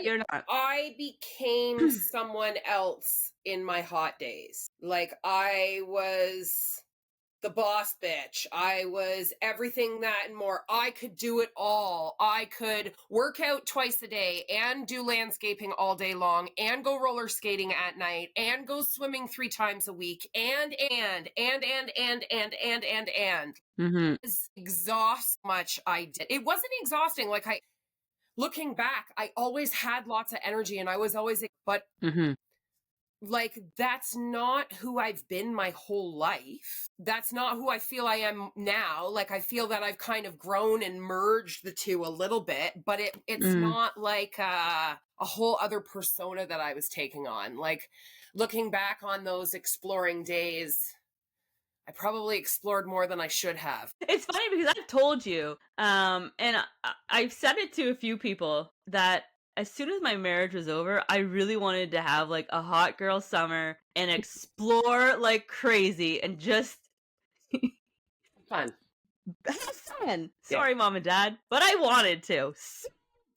Speaker 1: you're not.
Speaker 2: I became someone else in my hot days. Like, I was the boss bitch. I was everything that and more. I could do it all. I could work out twice a day and do landscaping all day long and go roller skating at night and go swimming 3 times a week and.
Speaker 1: Mm-hmm.
Speaker 2: It's exhaust much I did. It wasn't exhausting. Like, looking back, I always had lots of energy and I was always, but like, that's not who I've been my whole life. That's not who I feel I am now. Like, I feel that I've kind of grown and merged the two a little bit, but it's not like a whole other persona that I was taking on. Like, looking back on those exploring days, I probably explored more than I should have.
Speaker 1: It's funny because I've told you, and I've said it to a few people, that as soon as my marriage was over, I really wanted to have like a hot girl summer and explore like crazy and just
Speaker 2: Fun.
Speaker 1: have fun. Sorry, mom and dad, but I wanted to so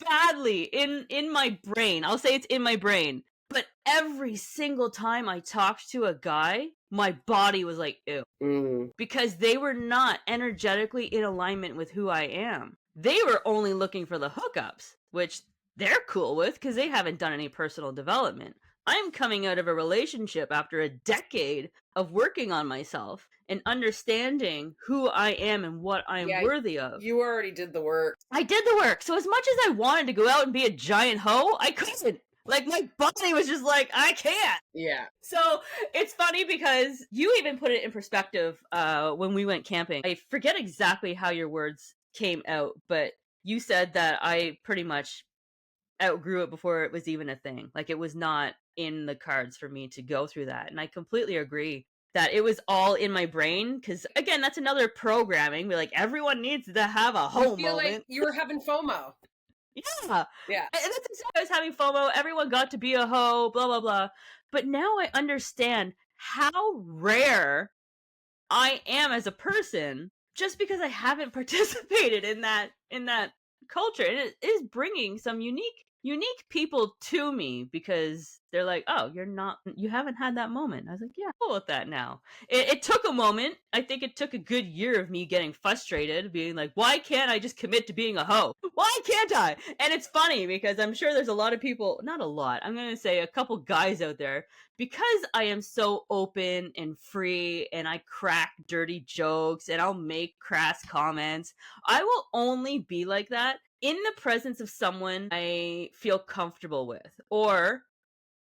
Speaker 1: badly in my brain. I'll say it's in my brain. But every single time I talked to a guy, my body was like, ew. Because they were not energetically in alignment with who I am. They were only looking for the hookups, which they're cool with because they haven't done any personal development. I'm coming out of a relationship after a decade of working on myself and understanding who I am and what I am worthy of.
Speaker 2: You already did the work.
Speaker 1: I did the work. So as much as I wanted to go out and be a giant hoe, I couldn't. Like, my body was just like, I can't.
Speaker 2: Yeah.
Speaker 1: So it's funny because you even put it in perspective when we went camping. I forget exactly how your words came out, but you said that I pretty much outgrew it before it was even a thing. Like, it was not in the cards for me to go through that. And I completely agree that it was all in my brain. Because, again, that's another programming. We're like, everyone needs to have a hoe moment.
Speaker 2: Like you were having FOMO.
Speaker 1: Yeah. And that's exactly, I was having FOMO. Everyone got to be a hoe, blah, blah, blah. But now I understand how rare I am as a person just because I haven't participated in that culture. And it is bringing some unique people to me because they're like, oh, you haven't had that moment. I was like, yeah, cool with that now. It took a moment. I think it took a good year of me getting frustrated, being like, why can't I just commit to being a hoe? Why can't I? And it's funny because I'm sure there's a lot of people, not a lot, I'm going to say a couple guys out there, because I am so open and free and I crack dirty jokes and I'll make crass comments. I will only be like that in the presence of someone I feel comfortable with. Or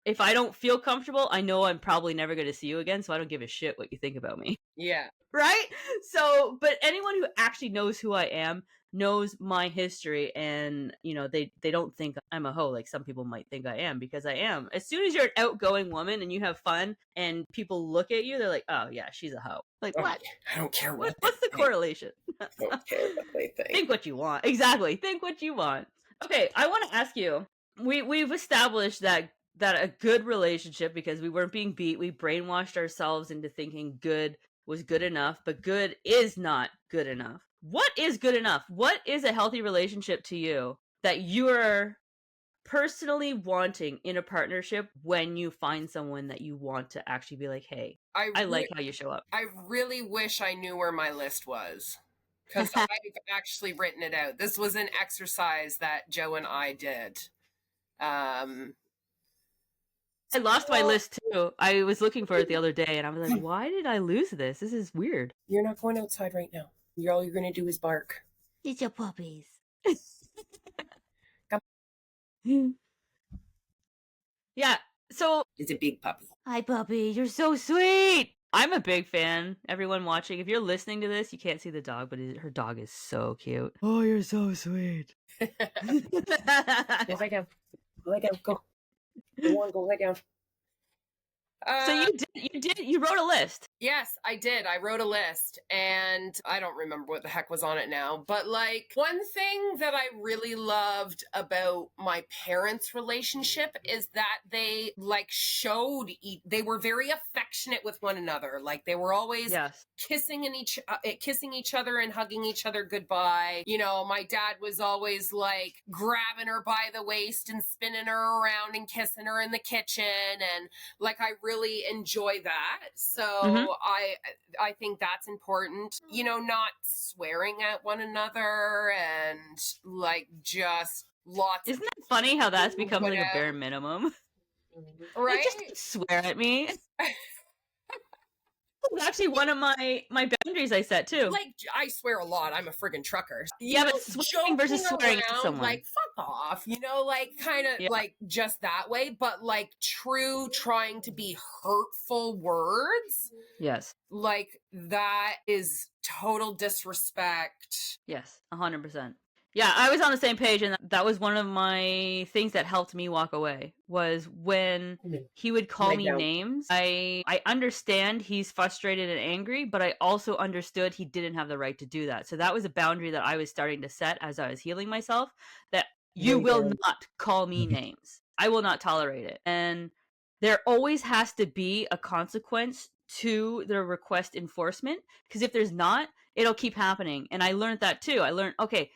Speaker 1: if I don't feel comfortable, I know I'm probably never going to see you again, so I don't give a shit what you think about me.
Speaker 2: Yeah.
Speaker 1: Right? So, but anyone who actually knows who I am knows my history, and they don't think I'm a hoe like some people might think I am, because I am. As soon as you're an outgoing woman and you have fun and people look at you, they're like, oh yeah, she's a hoe. Like, what?
Speaker 2: I don't care what
Speaker 1: what's the correlation?
Speaker 2: I don't care what they think.
Speaker 1: Think what you want. Exactly. Think what you want. Okay, I want to ask you, we've established that a good relationship, because we weren't being beat, we brainwashed ourselves into thinking good was good enough, but good is not good enough. What is good enough? What is a healthy relationship to you that you're personally wanting in a partnership when you find someone that you want to actually be like, hey, I like how you show up?
Speaker 2: I really wish I knew where my list was, because I've actually written it out. This was an exercise that Joe and I did.
Speaker 1: I lost my list too. I was looking for it the other day and I was like, why did I lose this? This is weird.
Speaker 2: You're not going outside right now. All you're going to do is bark.
Speaker 1: It's your puppies.
Speaker 2: Come.
Speaker 1: Yeah. So
Speaker 2: it's a big puppy.
Speaker 1: Hi, puppy. You're so sweet. I'm a big fan. Everyone watching, if you're listening to this, you can't see the dog, but her dog is so cute. Oh, you're so sweet.
Speaker 2: Go lie down. Go lie down. Go. Go on. Go lie down.
Speaker 1: So you wrote a list.
Speaker 2: Yes, I did. I wrote a list and I don't remember what the heck was on it now. But like one thing that I really loved about my parents' relationship is that they like showed, they were very affectionate with one another. Like they were always kissing each other and hugging each other goodbye. You know, my dad was always like grabbing her by the waist and spinning her around and kissing her in the kitchen. And like, I really enjoy that. So I think that's important, you know, not swearing at one another and like just lots.
Speaker 1: Isn't that funny how that's become like a bare minimum?
Speaker 2: Right?
Speaker 1: Like, just swear at me. It's actually one of my boundaries I set too.
Speaker 2: Like, I swear a lot. I'm a friggin' trucker.
Speaker 1: Yeah, but swearing versus swearing at someone.
Speaker 2: Like, fuck off. You know, like, kind of like just that way. But like, true trying to be hurtful words.
Speaker 1: Yes.
Speaker 2: Like, that is total disrespect.
Speaker 1: Yes, 100%. Yeah, I was on the same page, and that was one of my things that helped me walk away, was when he would call me names. I understand he's frustrated and angry, but I also understood he didn't have the right to do that. So that was a boundary that I was starting to set as I was healing myself, that you will not call me names. I will not tolerate it. And there always has to be a consequence to the request enforcement, because if there's not, it'll keep happening. And I learned that too. I learned, okay,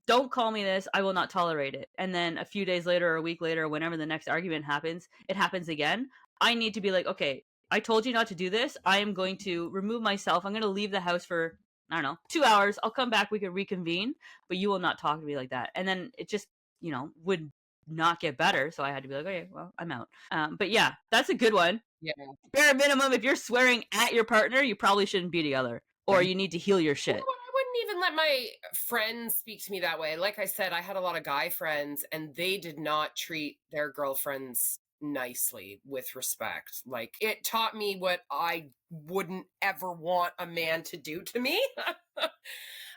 Speaker 1: don't call me this, I will not tolerate it. And then a few days later or a week later, whenever the next argument happens, it happens again. I need to be like, okay, I told you not to do this. I am going to remove myself. I'm going to leave the house for, I don't know, 2 hours. I'll come back. We can reconvene, but you will not talk to me like that. And then it just, you know, would not get better. So I had to be like, okay, well, I'm out. But yeah, that's a good one.
Speaker 2: Yeah.
Speaker 1: Bare minimum, if you're swearing at your partner, you probably shouldn't be together, or you need to heal your shit.
Speaker 2: Well, I wouldn't even let my friends speak to me that way. Like I said, I had a lot of guy friends and they did not treat their girlfriends nicely with respect. Like, it taught me what I wouldn't ever want a man to do to me.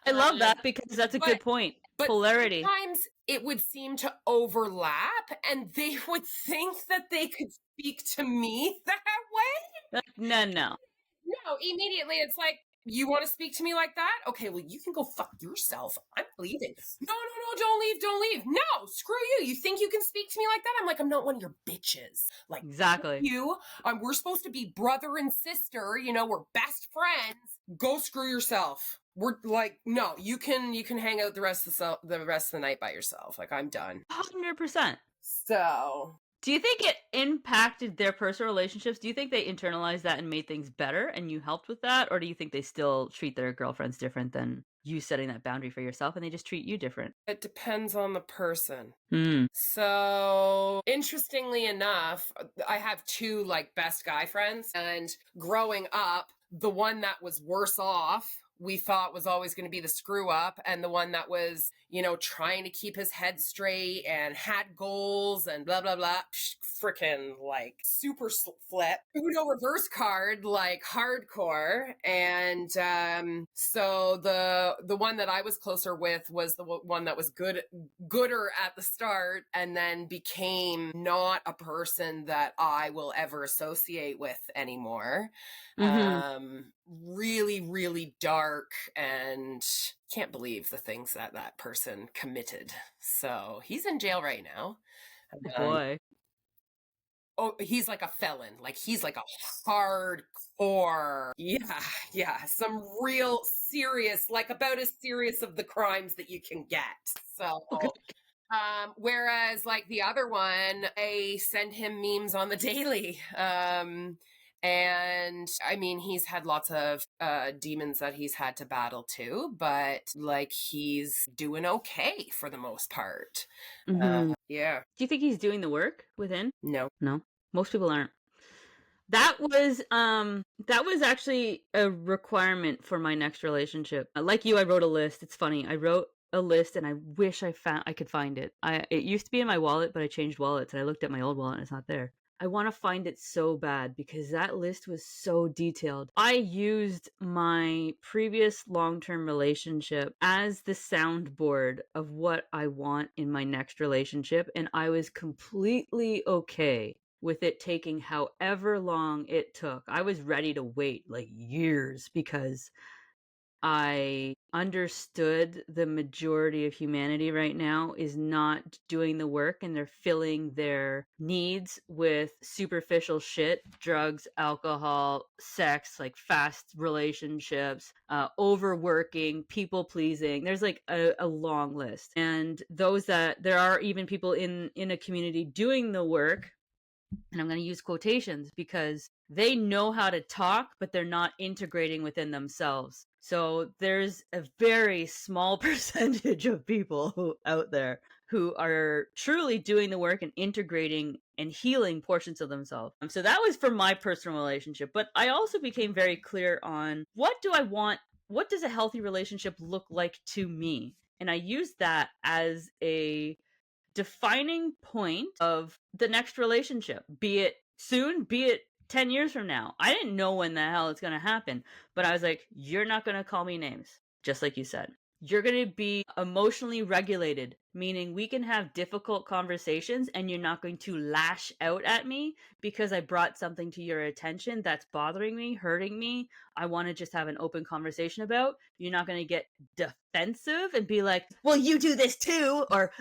Speaker 1: I love that, because that's a good point.
Speaker 2: But
Speaker 1: polarity.
Speaker 2: Sometimes it would seem to overlap and they would think that they could speak to me that way.
Speaker 1: No.
Speaker 2: No, immediately it's like, you want to speak to me like that? Okay, well, you can go fuck yourself. I'm leaving. No, don't leave. No, screw you. You think you can speak to me like that? I'm like, I'm not one of your bitches. Like,
Speaker 1: exactly.
Speaker 2: We're supposed to be brother and sister. You know, we're best friends. Go screw yourself. We're like, no, you can hang out the rest of the night by yourself. Like, I'm done.
Speaker 1: 100%.
Speaker 2: So,
Speaker 1: do you think it impacted their personal relationships? Do you think they internalized that and made things better and you helped with that? Or do you think they still treat their girlfriends different than you setting that boundary for yourself and they just treat you different?
Speaker 2: It depends on the person. So, interestingly enough, I have two like best guy friends, and growing up, the one that was worse off, we thought was always going to be the screw up, and the one that was, you know, trying to keep his head straight and had goals and blah, blah, blah, freaking like super flip. Uno reverse card, like hardcore. And so the one that I was closer with was the one that was gooder at the start, and then became not a person that I will ever associate with anymore. Really, really dark, and can't believe the things that person committed. So he's in jail right now.
Speaker 1: Boy.
Speaker 2: Oh, he's like a felon. Like, he's like a hardcore. Yeah. Some real serious, like about as serious of the crimes that you can get. So, Whereas like the other one, I send him memes on the daily. And I mean, he's had lots of demons that he's had to battle too, but like he's doing okay for the most part. Yeah.
Speaker 1: Do you think he's doing the work within?
Speaker 2: No.
Speaker 1: No. Most people aren't. That was actually a requirement for my next relationship. Like you, I wrote a list. It's funny. I wrote a list and I wish I could find it. It used to be in my wallet, but I changed wallets and I looked at my old wallet and it's not there. I want to find it so bad because that list was so detailed. I used my previous long-term relationship as the soundboard of what I want in my next relationship, and I was completely okay with it taking however long it took. I was ready to wait like years because I understood the majority of humanity right now is not doing the work and they're filling their needs with superficial shit, drugs, alcohol, sex, like fast relationships, overworking, people pleasing. There's like a long list. And there are even people in a community doing the work, and I'm going to use quotations because they know how to talk, but they're not integrating within themselves. So there's a very small percentage of people out there who are truly doing the work and integrating and healing portions of themselves. So that was for my personal relationship. But I also became very clear on what do I want? What does a healthy relationship look like to me? And I used that as a defining point of the next relationship, be it soon, be it 10 years from now. I didn't know when the hell it's going to happen, but I was like, you're not going to call me names, just like you said. You're going to be emotionally regulated, meaning we can have difficult conversations and you're not going to lash out at me because I brought something to your attention that's bothering me, hurting me. I want to just have an open conversation about. You're not going to get defensive and be like, well, you do this too, or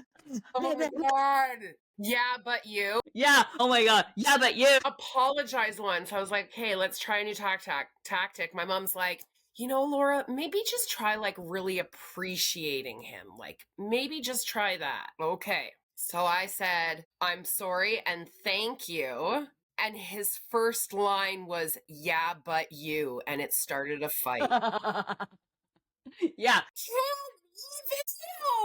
Speaker 2: Oh my God. Yeah, but you.
Speaker 1: yeah, oh my God, yeah, but you.
Speaker 2: Apologized once. I was like, hey, let's try a new tactic. My mom's like, you know, Laura, maybe just try like really appreciating him. Like, maybe just try that. Okay. So I said, I'm sorry and thank you. And his first line was, yeah, but you. And it started a fight.
Speaker 1: Yeah.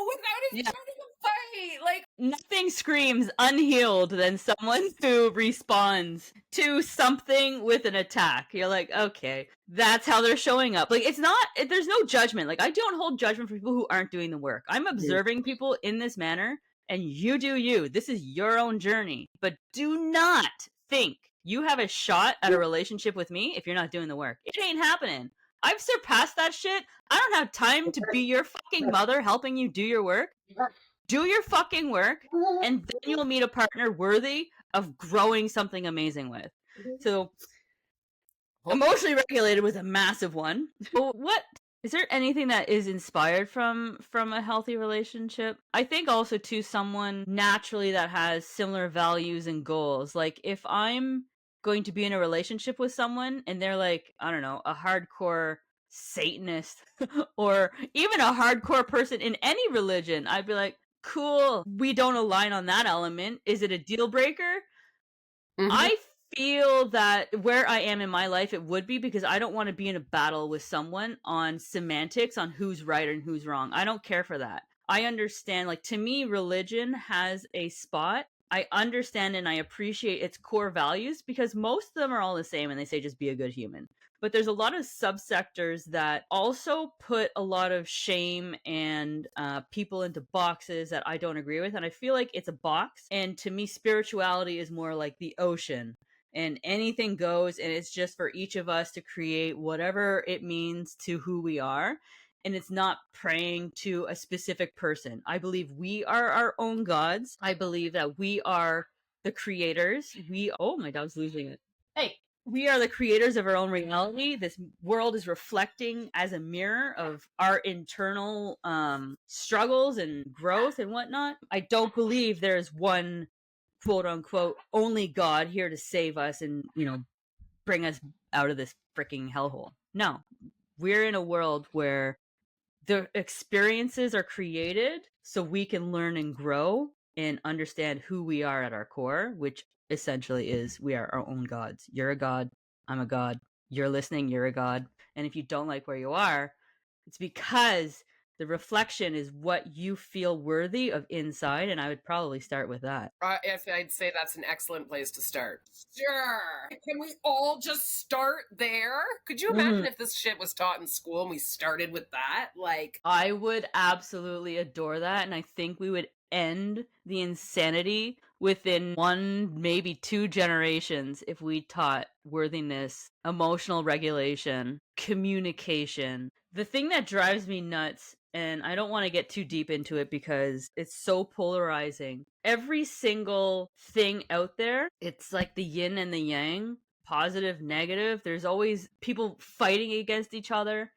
Speaker 2: Without it
Speaker 1: Yeah.
Speaker 2: starting a fight. Like,
Speaker 1: Nothing screams unhealed than someone who responds to something with an attack. You're like, okay, that's how they're showing up. Like, there's no judgment. Like, I don't hold judgment for people who aren't doing the work. I'm observing people in this manner, and you do you. This is your own journey. But do not think you have a shot at a relationship with me if you're not doing the work. It ain't happening. I've surpassed that shit. I don't have time to be your fucking mother helping you do your work. Do your fucking work, and then you'll meet a partner worthy of growing something amazing with. So, emotionally regulated was a massive one. So what is there anything that is inspired from a healthy relationship? I think also to someone naturally that has similar values and goals. Like if I'm going to be in a relationship with someone and they're like, I don't know, a hardcore Satanist or even a hardcore person in any religion, I'd be like, cool, we don't align on that element. Is it a deal breaker?
Speaker 2: mm-hmm.
Speaker 1: I feel that where I am in my life, it would be because I don't want to be in a battle with someone on semantics on who's right and who's wrong. I don't care for that. I understand, like, to me, religion has a spot. I understand and I appreciate its core values because most of them are all the same and they say just be a good human. But there's a lot of subsectors that also put a lot of shame and people into boxes that I don't agree with. And I feel like it's a box. And to me, spirituality is more like the ocean. And anything goes, and it's just for each of us to create whatever it means to who we are. And it's not praying to a specific person. I believe we are our own gods. I believe that we are the creators. Oh, my dog's losing it. Hey, we are the creators of our own reality. This world is reflecting as a mirror of our internal struggles and growth and whatnot. I don't believe there's one quote unquote only God here to save us and, bring us out of this freaking hellhole. No, we're in a world where the experiences are created so we can learn and grow and understand who we are at our core, which essentially is we are our own gods. You're a god, I'm a god. You're listening, you're a god. And if you don't like where you are, it's because the reflection is what you feel worthy of inside, and I would probably start with that.
Speaker 2: I'd say that's an excellent place to start. Sure. Can we all just start there? Could you imagine if this shit was taught in school and we started with that? Like,
Speaker 1: I would absolutely adore that, and I think we would end the insanity within one, maybe 2 generations if we taught worthiness, emotional regulation, communication. The thing that drives me nuts, and I don't want to get too deep into it because it's so polarizing. Every single thing out there, it's like the yin and the yang, positive, negative. There's always people fighting against each other.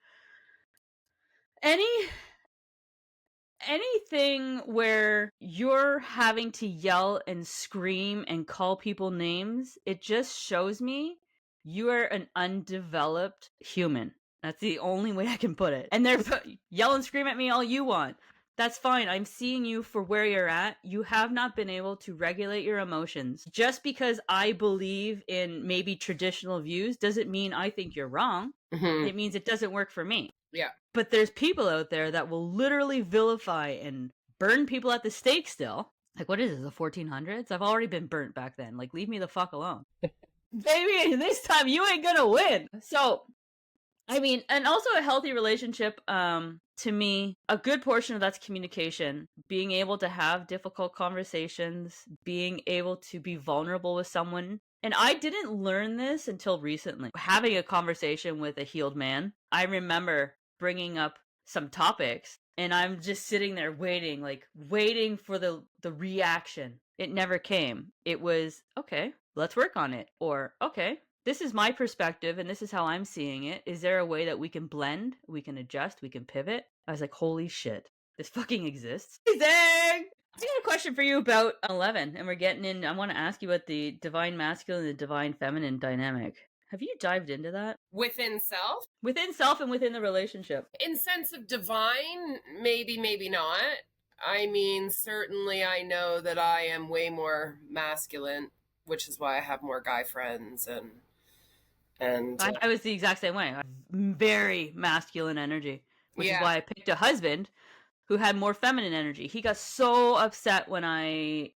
Speaker 1: Anything where you're having to yell and scream and call people names, it just shows me you are an undeveloped human. That's the only way I can put it. And they're yell and scream at me all you want. That's fine. I'm seeing you for where you're at. You have not been able to regulate your emotions. Just because I believe in maybe traditional views doesn't mean I think you're wrong. It means it doesn't work for me.
Speaker 2: Yeah.
Speaker 1: But there's people out there that will literally vilify and burn people at the stake still. Like, what is this, the 1400s? I've already been burnt back then. Like, leave me the fuck alone. Baby, this time you ain't gonna win. So, I mean, and also a healthy relationship, to me, a good portion of that's communication. Being able to have difficult conversations, being able to be vulnerable with someone. And I didn't learn this until recently. Having a conversation with a healed man, I remember bringing up some topics and I'm just sitting there waiting for the reaction. It never came. It was, okay, let's work on it. Or, okay, this is my perspective and this is how I'm seeing it. Is there a way that we can blend, we can adjust, we can pivot? I was like, holy shit, this fucking exists. Amazing! I got a question for you about 11, and we're getting in. I want to ask you about the divine masculine and the divine feminine dynamic. Have you dived into that?
Speaker 2: Within self?
Speaker 1: Within self and within the relationship.
Speaker 2: In sense of divine, maybe, maybe not. I mean, certainly I know that I am way more masculine, which is why I have more guy friends and
Speaker 1: I was the exact same way. Very masculine energy, which is why I picked a husband who had more feminine energy. He got so upset when I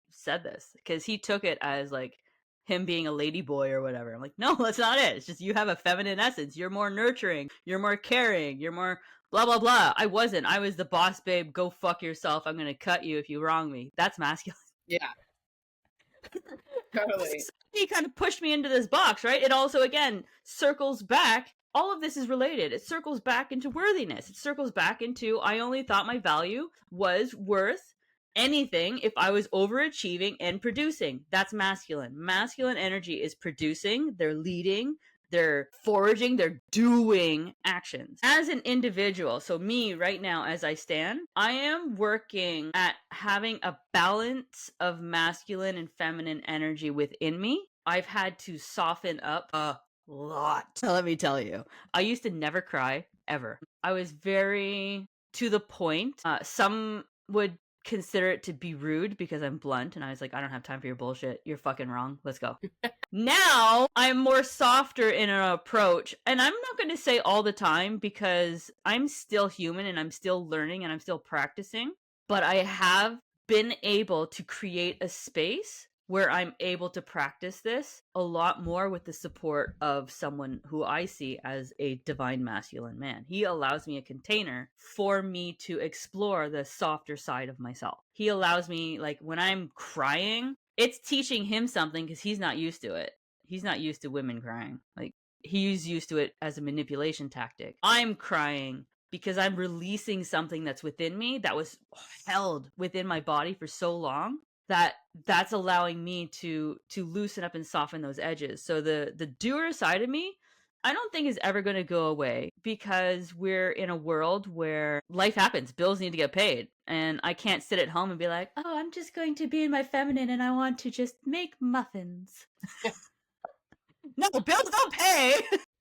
Speaker 1: said this because he took it as like him being a lady boy or whatever. I'm like, no, that's not it. It's just you have a feminine essence. You're more nurturing. You're more caring. You're more blah blah blah. I wasn't. I was the boss babe. Go fuck yourself. I'm gonna cut you if you wrong me. That's masculine.
Speaker 2: Yeah. Totally.
Speaker 1: He kind of pushed me into this box, right? It also, again, circles back. All of this is related. It circles back into worthiness. It circles back into I only thought my value was worth anything if I was overachieving and producing. That's masculine. Masculine energy is producing, they're leading, they're foraging, they're doing actions. As an individual, so me right now as I stand, I am working at having a balance of masculine and feminine energy within me. I've had to soften up a lot, let me tell you. I used to never cry, ever. I was very to the point. Some would consider it to be rude because I'm blunt, and I was like, I don't have time for your bullshit. You're fucking wrong. Let's go. Now I'm more softer in an approach, and I'm not going to say all the time because I'm still human and I'm still learning and I'm still practicing, but I have been able to create a space where I'm able to practice this a lot more with the support of someone who I see as a divine masculine man. He allows me a container for me to explore the softer side of myself. He allows me, like, when I'm crying, it's teaching him something because he's not used to it. He's not used to women crying. Like, he's used to it as a manipulation tactic. I'm crying because I'm releasing something that's within me that was held within my body for so long that's allowing me to loosen up and soften those edges. So the doer side of me, I don't think is ever going to go away because we're in a world where life happens. Bills need to get paid. And I can't sit at home and be like, oh, I'm just going to be in my feminine and I want to just make muffins. No, bills don't pay.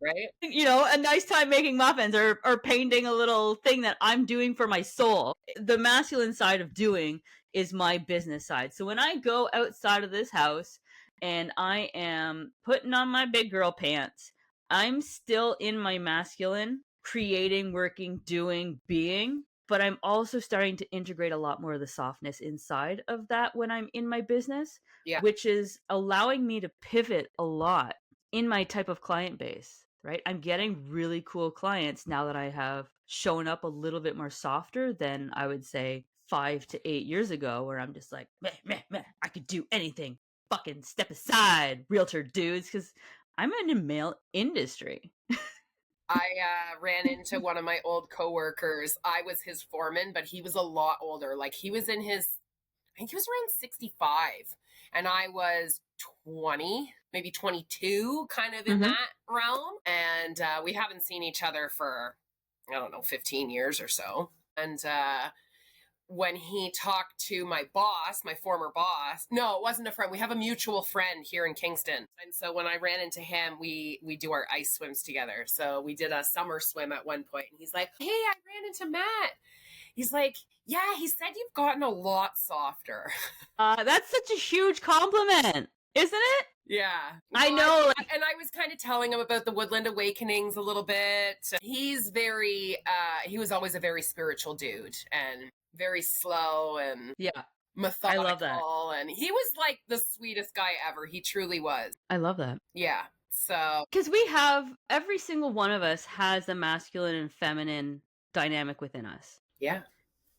Speaker 2: right?
Speaker 1: A nice time making muffins or painting a little thing that I'm doing for my soul. The masculine side of doing is my business side. So when I go outside of this house and I am putting on my big girl pants, I'm still in my masculine, creating, working, doing, being, but I'm also starting to integrate a lot more of the softness inside of that when I'm in my business,
Speaker 2: Yeah.
Speaker 1: which is allowing me to pivot a lot in my type of client base, right? I'm getting really cool clients now that I have shown up a little bit more softer than I would say 5 to 8 years ago, where I'm just like, meh, meh, meh, I could do anything. Fucking step aside, realtor dudes, because I'm in a male industry.
Speaker 2: I ran into one of my old coworkers. I was his foreman, but he was a lot older. Like he was in his, I think he was around 65, and I was 20, maybe 22, kind of in that realm. And we haven't seen each other for, I don't know, 15 years or so. And when he talked to my boss, my former boss. No, it wasn't a friend. We have a mutual friend here in Kingston. And so when I ran into him, we do our ice swims together. So we did a summer swim at one point. And he's like, "Hey, I ran into Matt." He's like, "Yeah, he said you've gotten a lot softer."
Speaker 1: That's such a huge compliment, isn't it?
Speaker 2: Yeah.
Speaker 1: I know.
Speaker 2: And I was kind of telling him about the Woodland Awakenings a little bit. He's very, he was always a very spiritual dude and very slow and
Speaker 1: Yeah,
Speaker 2: methodical.
Speaker 1: I love that.
Speaker 2: And he was like the sweetest guy ever. He truly was.
Speaker 1: I love that.
Speaker 2: Yeah. So,
Speaker 1: because we have, every single one of us has a masculine and feminine dynamic within us.
Speaker 2: yeah.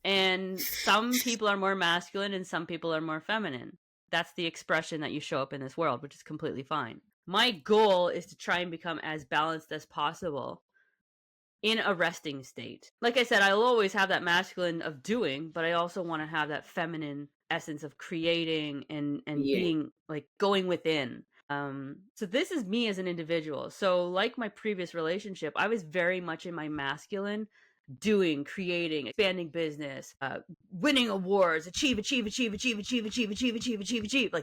Speaker 1: And some people are more masculine and some people are more feminine. That's the expression that you show up in this world, which is completely fine. My goal is to try and become as balanced as possible in a resting state. Like I said, I'll always have that masculine of doing, but I also want to have that feminine essence of creating and being, like, going within. So this is me as an individual. So like my previous relationship, I was very much in my masculine, doing, creating, expanding business, winning awards, achieve. Like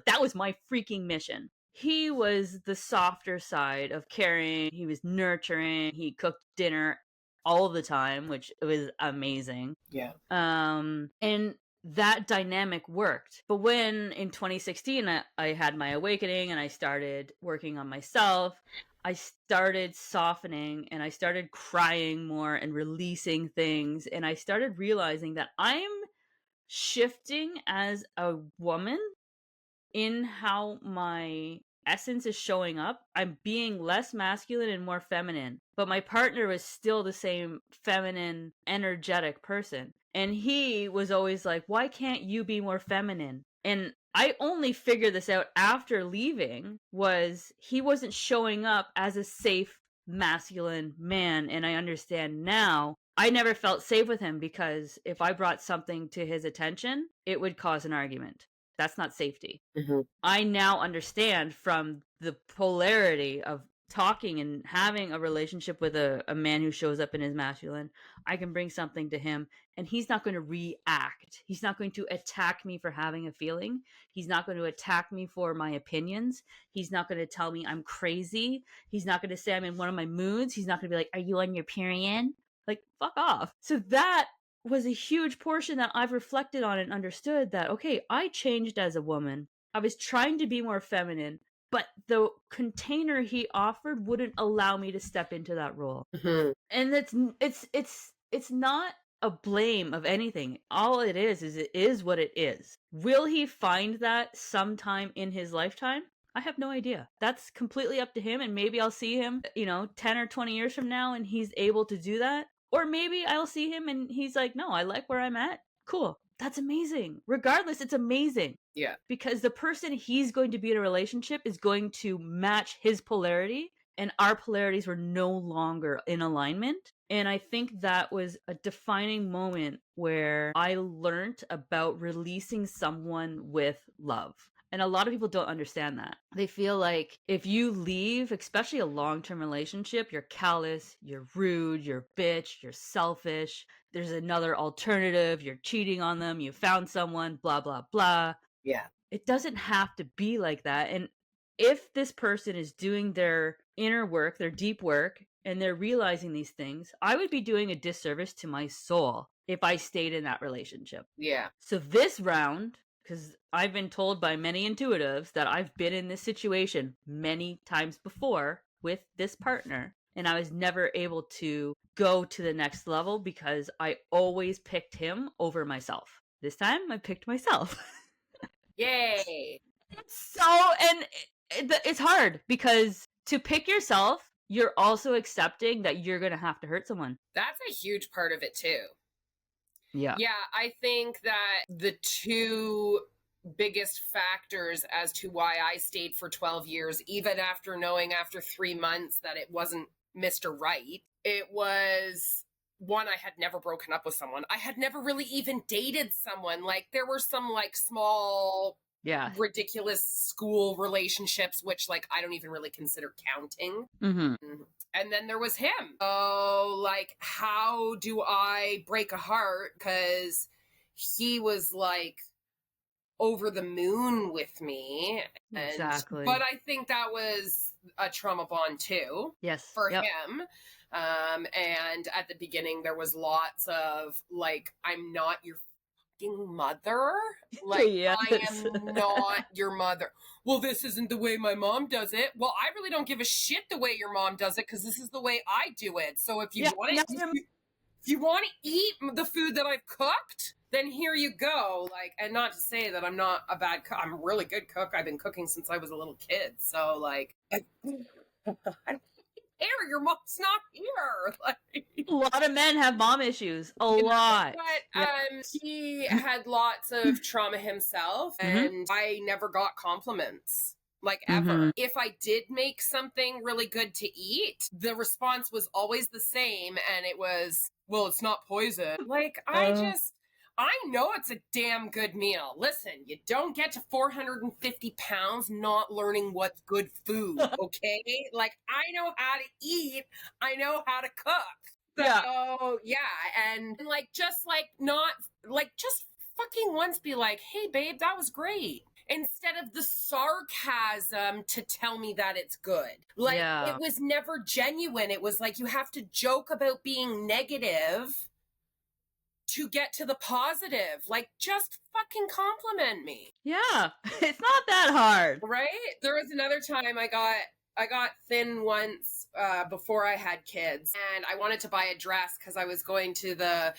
Speaker 1: that was my freaking mission. He was the softer side of caring. He was nurturing. He cooked dinner all the time, which was amazing.
Speaker 2: Yeah.
Speaker 1: And that dynamic worked. But when in 2016 I had my awakening and I started working on myself, I started softening and I started crying more and releasing things. And I started realizing that I'm shifting as a woman in how my essence is showing up. I'm being less masculine and more feminine, but my partner was still the same feminine, energetic person. And he was always like, why can't you be more feminine? And I only figured this out after leaving, was he wasn't showing up as a safe masculine man. And I understand now, I never felt safe with him because if I brought something to his attention, it would cause an argument. That's not safety.
Speaker 2: Mm-hmm.
Speaker 1: I now understand from the polarity of talking and having a relationship with a man who shows up in his masculine. I can bring something to him and he's not going to react. He's not going to attack me for having a feeling. He's not going to attack me for my opinions. He's not going to tell me I'm crazy. He's not going to say I'm in one of my moods. He's not going to be like, are you on your period? Like, fuck off. So that was a huge portion that I've reflected on and understood that, okay, I changed as a woman. I was trying to be more feminine, but the container he offered wouldn't allow me to step into that role.
Speaker 2: Mm-hmm.
Speaker 1: And it's not a blame of anything. All it is what it is. Will he find that sometime in his lifetime? I have no idea. That's completely up to him, and maybe I'll see him, 10 or 20 years from now and he's able to do that. Or maybe I'll see him and he's like, no, I like where I'm at. Cool. That's amazing. Regardless, it's amazing.
Speaker 2: Yeah.
Speaker 1: Because the person he's going to be in a relationship is going to match his polarity, and our polarities were no longer in alignment. And I think that was a defining moment where I learned about releasing someone with love. And a lot of people don't understand that. They feel like if you leave, especially a long-term relationship, you're callous, you're rude, you're bitch, you're selfish. There's another alternative. You're cheating on them. You found someone, blah, blah, blah.
Speaker 2: Yeah.
Speaker 1: It doesn't have to be like that. And if this person is doing their inner work, their deep work, and they're realizing these things, I would be doing a disservice to my soul if I stayed in that relationship.
Speaker 2: Yeah.
Speaker 1: So this round, because I've been told by many intuitives that I've been in this situation many times before with this partner, and I was never able to go to the next level because I always picked him over myself. This time I picked myself.
Speaker 2: Yay.
Speaker 1: And it's hard because to pick yourself, you're also accepting that you're going to have to hurt someone.
Speaker 2: That's a huge part of it too.
Speaker 1: Yeah.
Speaker 2: Yeah, I think that the two biggest factors as to why I stayed for 12 years, even after knowing after 3 months that it wasn't Mr. Right, it was one, I had never broken up with someone. I had never really even dated someone. Like, there were some like small,
Speaker 1: Yeah.
Speaker 2: ridiculous school relationships, which like I don't even really consider counting.
Speaker 1: Mm-hmm.
Speaker 2: And then there was him. Oh, like, how do I break a heart? Because he was like over the moon with me.
Speaker 1: Exactly.
Speaker 2: But I think that was a trauma bond too.
Speaker 1: Yes.
Speaker 2: For him. And at the beginning, there was lots of like, I'm not your fucking mother. Like,
Speaker 1: Yes.
Speaker 2: I am not your mother. Well, this isn't the way my mom does it. Well, I really don't give a shit the way your mom does it because this is the way I do it. So if you want it, if you want to eat the food that I've cooked, then here you go. Like, and not to say that I'm not a bad cook. I'm a really good cook. I've been cooking since I was a little kid. So like, I don't care. Your mom's not here. Like,
Speaker 1: a lot of men have mom issues. A lot.
Speaker 2: But he had lots of trauma himself, and I never got compliments. Like, ever. If I did make something really good to eat, the response was always the same, and it was, well, it's not poison. Like, I know it's a damn good meal. Listen, you don't get to 450 pounds not learning what's good food, okay? Like, I know how to eat. I know how to cook. So, yeah. And like, just fucking once be like, hey, babe, that was great. Instead of the sarcasm to tell me that it's good. Like, it was never genuine. It was like, you have to joke about being negative to get to the positive. Like, just fucking compliment me.
Speaker 1: Yeah. It's not that hard.
Speaker 2: Right? There was another time I got thin once before I had kids, and I wanted to buy a dress because I was going to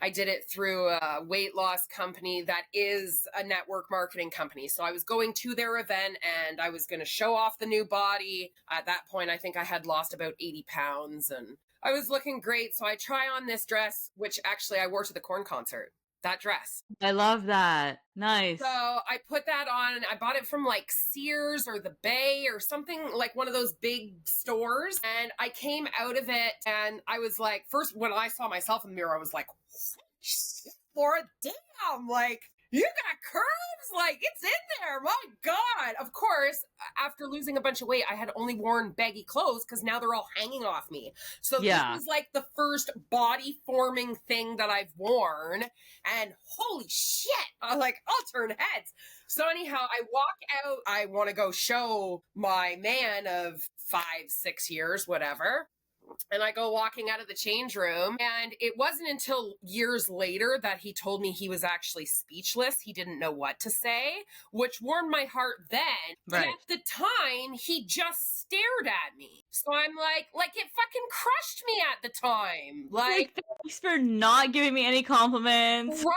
Speaker 2: I did it through a weight loss company that is a network marketing company. So I was going to their event and I was going to show off the new body. At that point, I think I had lost about 80 pounds and I was looking great. So I try on this dress, which actually I wore to the Korn concert. That dress.
Speaker 1: I love that. Nice.
Speaker 2: So I put that on and I bought it from like Sears or the Bay or something, like one of those big stores. And I came out of it and I was like, first, when I saw myself in the mirror, I was like, Laura, damn, like, you got curves? Like, it's in there. My God. Of course, after losing a bunch of weight, I had only worn baggy clothes because now they're all hanging off me. So this was like the first body forming thing that I've worn. And holy shit, I'm like, I'll turn heads. So anyhow, I walk out. I want to go show my man of 5-6 years, whatever. And I go walking out of the change room, and it wasn't until years later that he told me he was actually speechless. He didn't know what to say, which warmed my heart then. Right. But at the time, he just stared at me. So I'm like it fucking crushed me at the time. Like,
Speaker 1: thanks for not giving me any compliments.
Speaker 2: Right?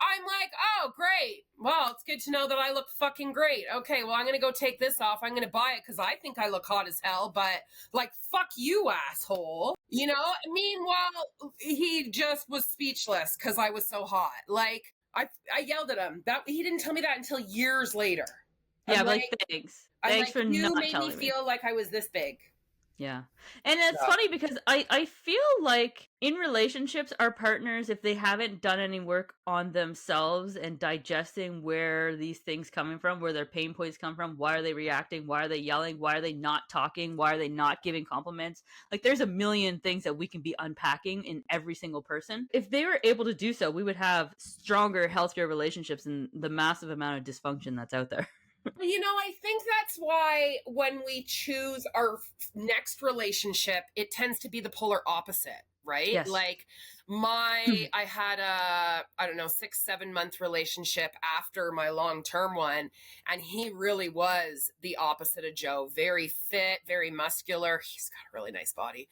Speaker 2: I'm like, oh, great. Well, it's good to know that I look fucking great. Okay, well, I'm going to go take this off. I'm going to buy it because I think I look hot as hell, but like, fuck you, asshole. You know? Meanwhile, he just was speechless because I was so hot. Like, I yelled at him. He didn't tell me that until years later.
Speaker 1: Yeah, like, thanks. Thanks for
Speaker 2: you
Speaker 1: not
Speaker 2: made
Speaker 1: telling
Speaker 2: me feel like I was this big.
Speaker 1: Yeah. And it's funny because I feel like in relationships, our partners, if they haven't done any work on themselves and digesting where these things coming from, where their pain points come from, why are they reacting? Why are they yelling? Why are they not talking? Why are they not giving compliments? Like, there's a million things that we can be unpacking in every single person. If they were able to do so, we would have stronger, healthier relationships and the massive amount of dysfunction that's out there.
Speaker 2: I think that's why when we choose our next relationship, it tends to be the polar opposite, right?
Speaker 1: Yes.
Speaker 2: Like I had I don't know, 6, 7 month relationship after my long-term one. And he really was the opposite of Joe. Very fit, very muscular. He's got a really nice body.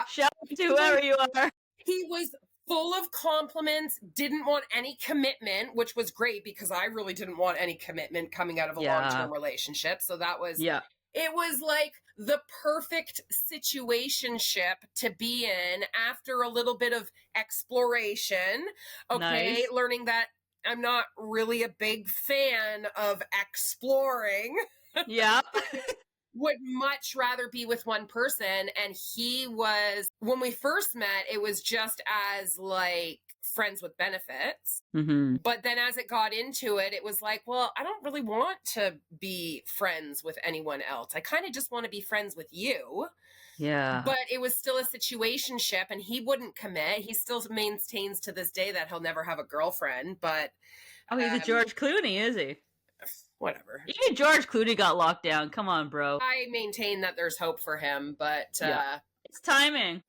Speaker 1: Shout out to
Speaker 2: he was
Speaker 1: whoever you are.
Speaker 2: he was full of compliments, didn't want any commitment, which was great because I really didn't want any commitment coming out of a long-term relationship. So it was like the perfect situationship to be in after a little bit of exploration. Okay.
Speaker 1: Nice.
Speaker 2: Learning that I'm not really a big fan of exploring.
Speaker 1: Yeah.
Speaker 2: Would much rather be with one person. And he was, when we first met, it was just as like friends with benefits.
Speaker 1: Mm-hmm.
Speaker 2: But then as it got into it, it was like, well, I don't really want to be friends with anyone else. I kind of just want to be friends with you.
Speaker 1: Yeah.
Speaker 2: But it was still a situationship and he wouldn't commit. He still maintains to this day that he'll never have a girlfriend. But
Speaker 1: oh, he's a George Clooney, is he?
Speaker 2: Whatever.
Speaker 1: Even George Clooney got locked down. Come on, bro.
Speaker 2: I maintain that there's hope for him, but
Speaker 1: it's timing.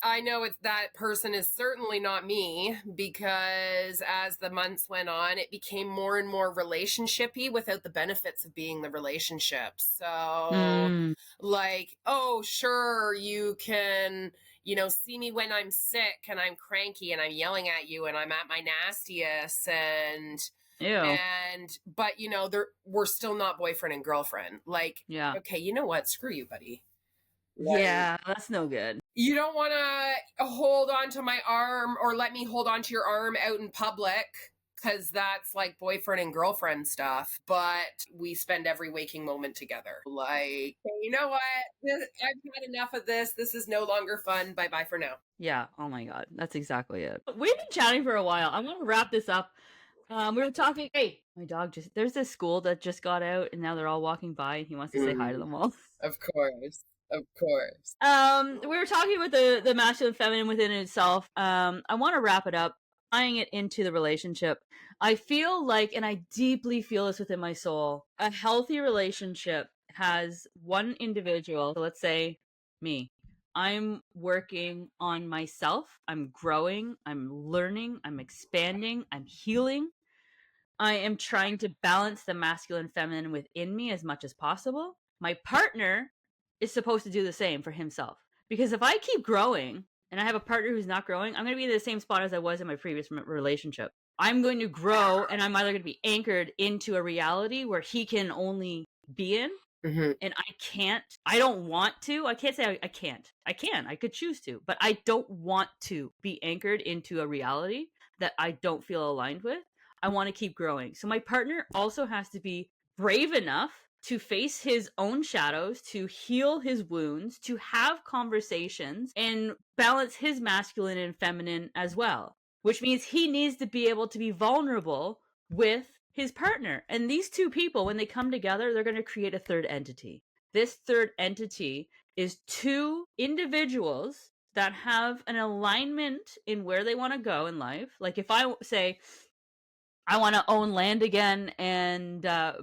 Speaker 2: I know it's that person is certainly not me, because as the months went on, it became more and more relationshipy without the benefits of being the relationship. So like, oh, sure, you can, see me when I'm sick and I'm cranky and I'm yelling at you and I'm at my nastiest but we're still not boyfriend and girlfriend. Like, okay, you know what? Screw you, buddy.
Speaker 1: Yeah, that's no good.
Speaker 2: You don't want to hold on to my arm or let me hold on to your arm out in public, because that's like boyfriend and girlfriend stuff. But we spend every waking moment together. Like, hey, you know what? I've had enough of this. This is no longer fun. Bye-bye for now.
Speaker 1: Yeah. Oh my God. That's exactly it. We've been chatting for a while. I want to wrap this up. We were talking. Hey, my dog there's this school that just got out and now they're all walking by and he wants to say hi to them all.
Speaker 2: Of course. Of course.
Speaker 1: We were talking about the masculine feminine within itself. I want to wrap it up, tying it into the relationship. I feel like, and I deeply feel this within my soul, a healthy relationship has one individual, so let's say me. I'm working on myself. I'm growing. I'm learning. I'm expanding. I'm healing. I am trying to balance the masculine feminine within me as much as possible. My partner is supposed to do the same for himself. Because if I keep growing and I have a partner who's not growing, I'm going to be in the same spot as I was in my previous relationship. I'm going to grow and I'm either going to be anchored into a reality where he can only be in. Mm-hmm. And I don't want to. I can't say I can't. I can. I could choose to. But I don't want to be anchored into a reality that I don't feel aligned with. I want to keep growing. So my partner also has to be brave enough to face his own shadows, to heal his wounds, to have conversations, and balance his masculine and feminine as well. Which means he needs to be able to be vulnerable with his partner. And these two people, when they come together, they're going to create a third entity. This third entity is two individuals that have an alignment in where they want to go in life. Like if I say, I want to own land again and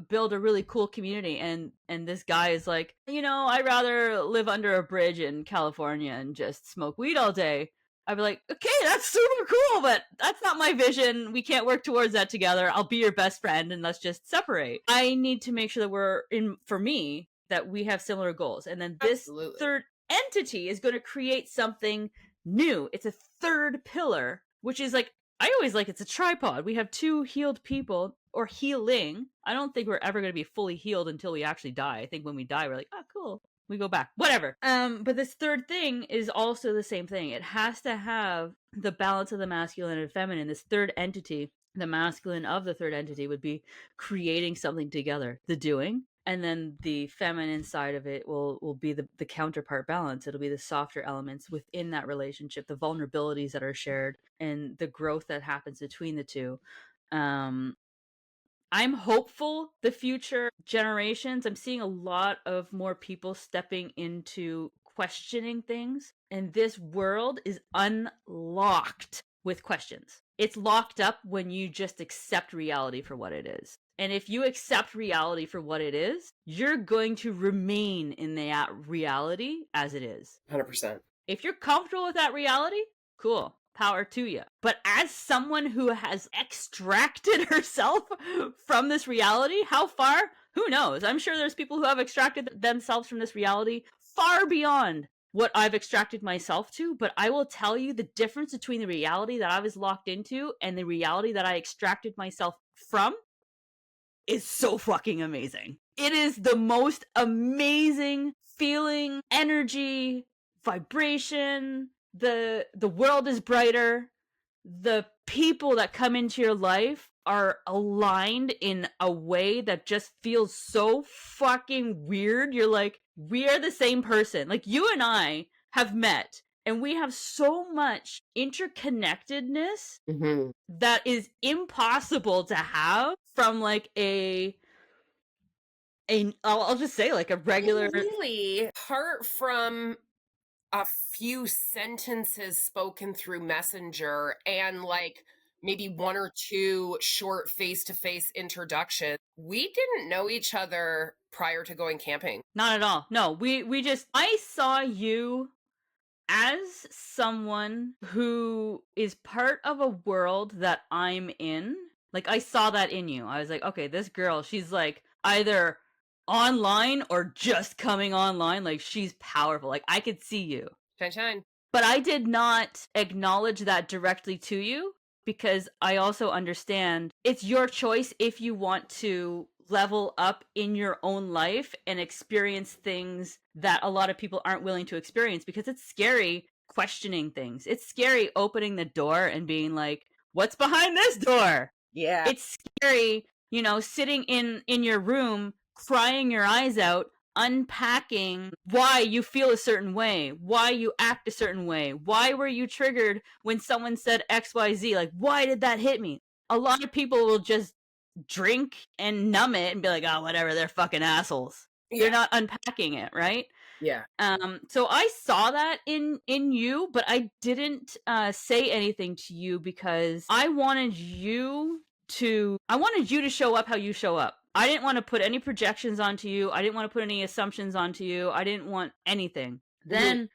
Speaker 1: build a really cool community. And this guy is like, I'd rather live under a bridge in California and just smoke weed all day. I'd be like, okay, that's super cool, but that's not my vision. We can't work towards that together. I'll be your best friend and let's just separate. I need to make sure that for me, that we have similar goals. And then this third entity is going to create something new. It's a third pillar, which is like, I always like it's a tripod. We have two healed people or healing. I don't think we're ever going to be fully healed until we actually die. I think when we die, we're like, oh, cool. We go back. Whatever. But this third thing is also the same thing. It has to have the balance of the masculine and feminine. This third entity, the masculine of the third entity would be creating something together, the doing. And then the feminine side of it will be the counterpart balance. It'll be the softer elements within that relationship, the vulnerabilities that are shared, and the growth that happens between the two. I'm hopeful the future generations, I'm seeing a lot of more people stepping into questioning things. And this world is unlocked with questions. It's locked up when you just accept reality for what it is. And if you accept reality for what it is, you're going to remain in that reality as it is.
Speaker 2: 100%.
Speaker 1: If you're comfortable with that reality, cool. Power to you. But as someone who has extracted herself from this reality, how far? Who knows? I'm sure there's people who have extracted themselves from this reality far beyond what I've extracted myself to, but I will tell you the difference between the reality that I was locked into and the reality that I extracted myself from is so fucking amazing. It is the most amazing feeling, energy, vibration. The world is brighter. The people that come into your life are aligned in a way that just feels so fucking weird. You're like, we are the same person. Like, you and I have met and we have so much interconnectedness
Speaker 2: Mm-hmm.
Speaker 1: that is impossible to have from like I'll just say like a regular.
Speaker 2: Really, apart from a few sentences spoken through Messenger and like maybe one or two short face-to-face introductions, we didn't know each other prior to going camping.
Speaker 1: Not at all. No, we just, I saw you as someone who is part of a world that I'm in. Like, I saw that in you. I was like, okay, this girl, she's like either online or just coming online. Like, she's powerful. Like, I could see you.
Speaker 2: Shine, shine.
Speaker 1: But I did not acknowledge that directly to you because I also understand it's your choice if you want to level up in your own life and experience things that a lot of people aren't willing to experience, because it's scary questioning things. It's scary opening the door and being like, what's behind this door?
Speaker 2: Yeah.
Speaker 1: It's scary, sitting in your room crying your eyes out, unpacking why you feel a certain way, why you act a certain way, why were you triggered when someone said XYZ, like why did that hit me? A lot of people will just drink and numb it and be like, oh, whatever, they're fucking assholes.
Speaker 2: Yeah.
Speaker 1: They're not unpacking it, right?
Speaker 2: Yeah.
Speaker 1: So I saw that in you, but I didn't say anything to you because I wanted you to show up how you show up. I didn't want to put any projections onto you. I didn't want to put any assumptions onto you. I didn't want anything. Then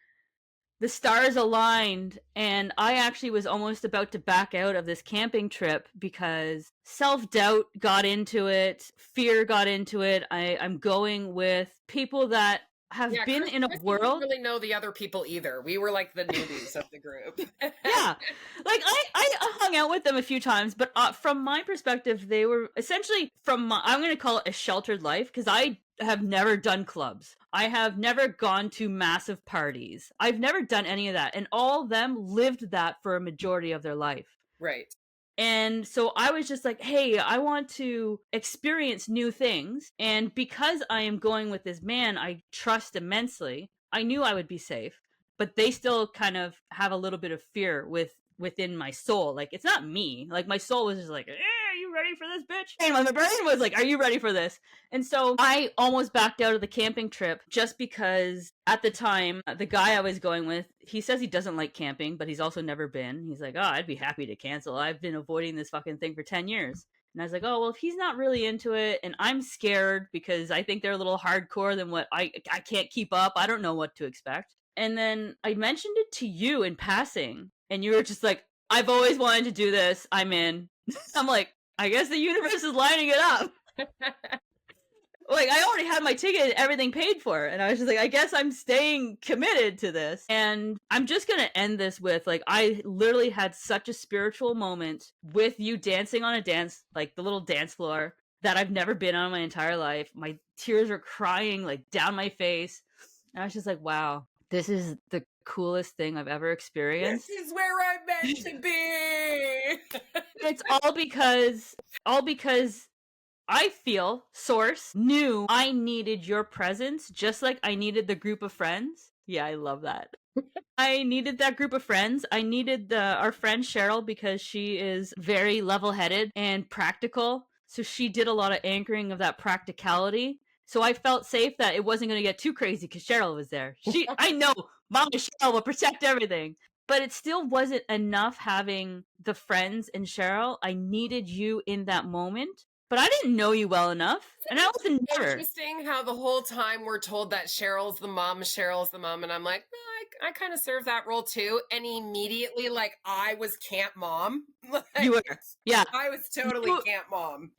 Speaker 1: the stars aligned, and I actually was almost about to back out of this camping trip because self-doubt got into it, fear got into it. I'm going with people that have been in a world.
Speaker 2: Didn't really know the other people either. We were like the newbies of the group.
Speaker 1: Yeah, like I hung out with them a few times, but from my perspective, they were essentially I'm going to call it a sheltered life, because I have never done clubs. I have never gone to massive parties. I've never done any of that, and all of them lived that for a majority of their life.
Speaker 2: Right.
Speaker 1: And so I was just like, hey, I want to experience new things. And because I am going with this man I trust immensely, I knew I would be safe. But they still kind of have a little bit of fear within my soul. Like, it's not me. Like, my soul was just like, are you ready for this, bitch? And my brain was like, are you ready for this? And so I almost backed out of the camping trip just because at the time, the guy I was going with, he says he doesn't like camping, but he's also never been. He's like, oh, I'd be happy to cancel. I've been avoiding this fucking thing for 10 years. And I was like, oh, well, if he's not really into it and I'm scared because I think they're a little hardcore than what I can't keep up. I don't know what to expect. And then I mentioned it to you in passing, and you were just like, I've always wanted to do this. I'm in. I'm like, I guess the universe is lining it up. Like, I already had my ticket and everything paid for. And I was just like, I guess I'm staying committed to this. And I'm just going to end this with, like, I literally had such a spiritual moment with you dancing on a dance, like the little dance floor that I've never been on my entire life. My tears were crying, like, down my face. And I was just like, wow, this is the coolest thing I've ever experienced.
Speaker 2: This is where I'm meant to be.
Speaker 1: It's all because I feel Source knew I needed your presence just like I needed the group of friends. Yeah, I love that. I needed that group of friends. I needed our friend Cheryl because she is very level-headed and practical. So she did a lot of anchoring of that practicality. So I felt safe that it wasn't going to get too crazy because Cheryl was there. I know Mama Cheryl will protect everything. but it still wasn't enough having the friends and Cheryl. I needed you in that moment, but I didn't know you well enough, and I was a nerd.
Speaker 2: Interesting how the whole time we're told that Cheryl's the mom, and I'm like, no, I kind of serve that role too. And immediately, like, I was camp mom. Like,
Speaker 1: You were, yeah,
Speaker 2: I was totally camp mom.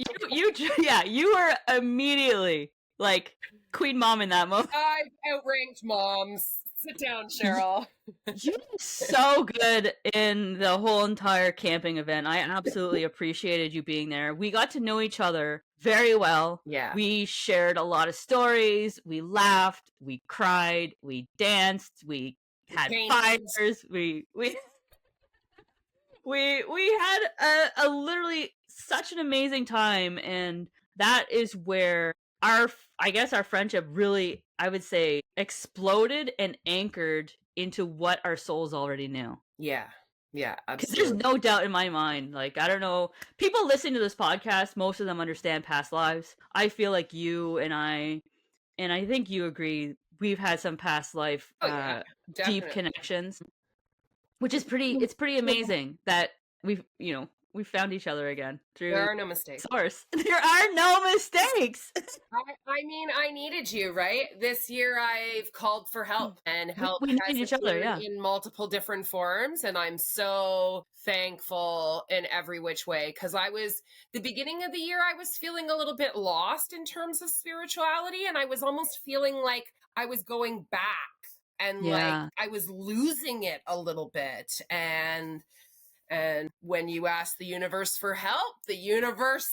Speaker 1: yeah, you were immediately like queen mom in that moment.
Speaker 2: I outranked moms. Sit down, Cheryl.
Speaker 1: You were so good in the whole entire camping event. I absolutely appreciated you being there. We got to know each other very well.
Speaker 2: Yeah.
Speaker 1: We shared a lot of stories. We laughed. We cried. We danced. We had fires. We had a literally such an amazing time, and that is where I guess our friendship really, I would say, exploded and anchored into what our souls already knew.
Speaker 2: Yeah, absolutely.
Speaker 1: Because there's no doubt in my mind, like, I don't know, people listening to this podcast, most of them understand past lives. I feel like you and I think you agree, we've had some past life deep connections, which is pretty amazing that we found each other again through.
Speaker 2: There are no mistakes.
Speaker 1: Source. There are no mistakes.
Speaker 2: I mean, I needed you, right? This year I've called for help, and help
Speaker 1: we
Speaker 2: has
Speaker 1: each other, yeah,
Speaker 2: in multiple different forms, and I'm so thankful in every which way, because the beginning of the year, I was feeling a little bit lost in terms of spirituality, and I was almost feeling like I was going back, and like I was losing it a little bit, and when you ask the universe for help, the universe...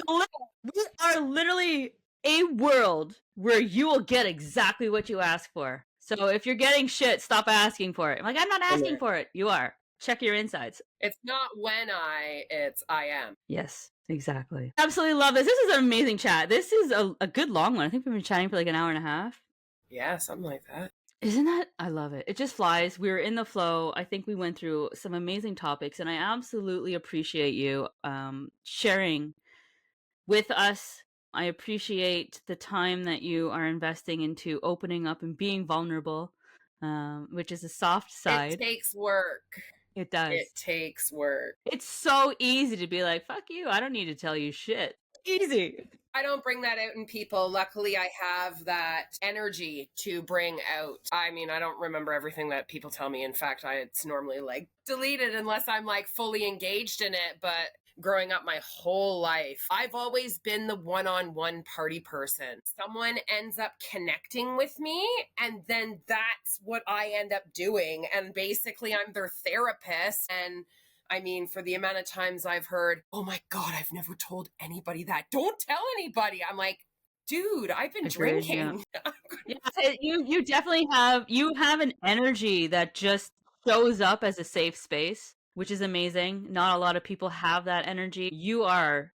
Speaker 1: We are literally a world where you will get exactly what you ask for. So if you're getting shit, stop asking for it. I'm like, I'm not asking for it. You are. Check your insides.
Speaker 2: It's not it's I am.
Speaker 1: Yes, exactly. Absolutely love this. This is an amazing chat. This is a good long one. I think we've been chatting for like an hour and a half.
Speaker 2: Yeah, something like that.
Speaker 1: Isn't that? I love it. It just flies. We were in the flow. I think we went through some amazing topics, and I absolutely appreciate you sharing with us. I appreciate the time that you are investing into opening up and being vulnerable, which is a soft side.
Speaker 2: It takes work.
Speaker 1: It does.
Speaker 2: It takes work.
Speaker 1: It's so easy to be like, fuck you, I don't need to tell you shit. Easy.
Speaker 2: I don't bring that out in people. Luckily, I have that energy to bring out. I mean, I don't remember everything that people tell me. In fact, it's normally like deleted unless I'm like fully engaged in it. But growing up my whole life, I've always been the one-on-one party person. Someone ends up connecting with me, and then that's what I end up doing. And basically, I'm their therapist. And I mean, for the amount of times I've heard, oh my God, I've never told anybody that. Don't tell anybody. I'm like, dude, I've been drinking.
Speaker 1: Yeah, you definitely have an energy that just shows up as a safe space, which is amazing. Not a lot of people have that energy. You are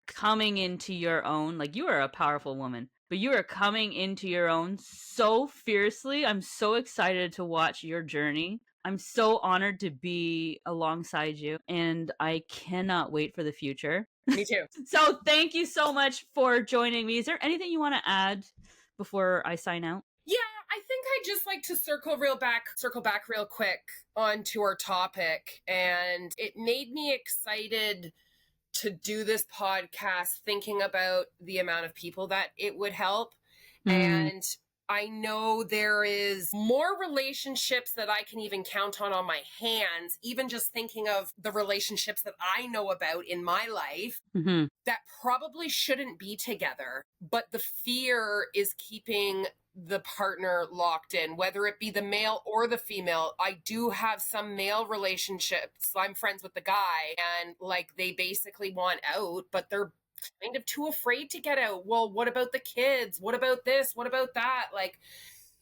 Speaker 1: coming into your own. Like, you are a powerful woman, but you are coming into your own so fiercely. I'm so excited to watch your journey. I'm so honored to be alongside you, and I cannot wait for the future.
Speaker 2: Me too.
Speaker 1: So thank you so much for joining me. Is there anything you want to add before I sign out?
Speaker 2: Yeah, I think I'd just like to circle back real quick onto our topic. And it made me excited to do this podcast, thinking about the amount of people that it would help. And I know there is more relationships that I can even count on my hands, even just thinking of the relationships that I know about in my life that probably shouldn't be together. But the fear is keeping the partner locked in, whether it be the male or the female. I do have some male relationships. I'm friends with the guy, and like, they basically want out, but they're kind of too afraid to get out. Well, what about the kids? What about this? What about that? Like,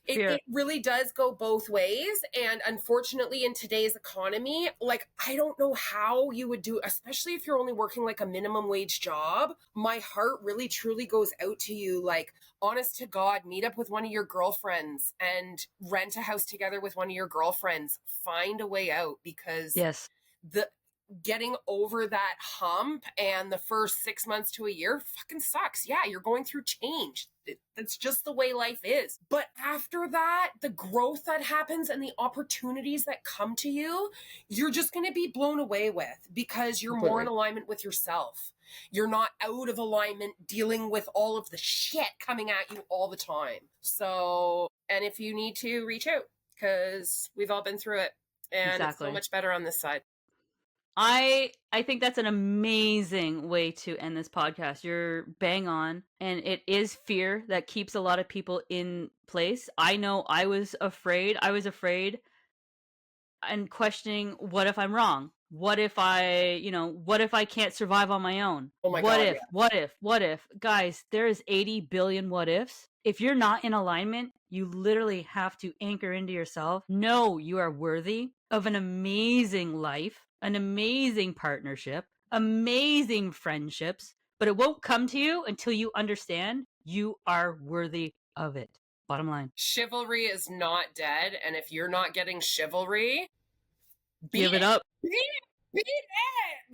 Speaker 2: it really does go both ways. And unfortunately, in today's economy, like, I don't know how you would do, especially if you're only working like a minimum wage job. My heart really truly goes out to you. Like, honest to God, meet up with one of your girlfriends and rent a house together with one of your girlfriends. Find a way out, because getting over that hump, and the first 6 months to a year fucking sucks. Yeah, you're going through change. That's just the way life is. But after that, the growth that happens and the opportunities that come to you, you're just going to be blown away with, because you're more in alignment with yourself. You're not out of alignment dealing with all of the shit coming at you all the time. So, and if you need to, reach out, because we've all been through it, and It's so much better on this side.
Speaker 1: I think that's an amazing way to end this podcast. You're bang on, and it is fear that keeps a lot of people in place. I know I was afraid and questioning, what if I'm wrong? What if I can't survive on my own?
Speaker 2: Oh my God, yeah.
Speaker 1: What if? Guys, there's 80 billion what ifs. If you're not in alignment, you literally have to anchor into yourself. Know you are worthy of an amazing life, an amazing partnership, amazing friendships, but it won't come to you until you understand you are worthy of it. Bottom line.
Speaker 2: Chivalry is not dead, and if you're not getting chivalry,
Speaker 1: give it up.
Speaker 2: Beat it!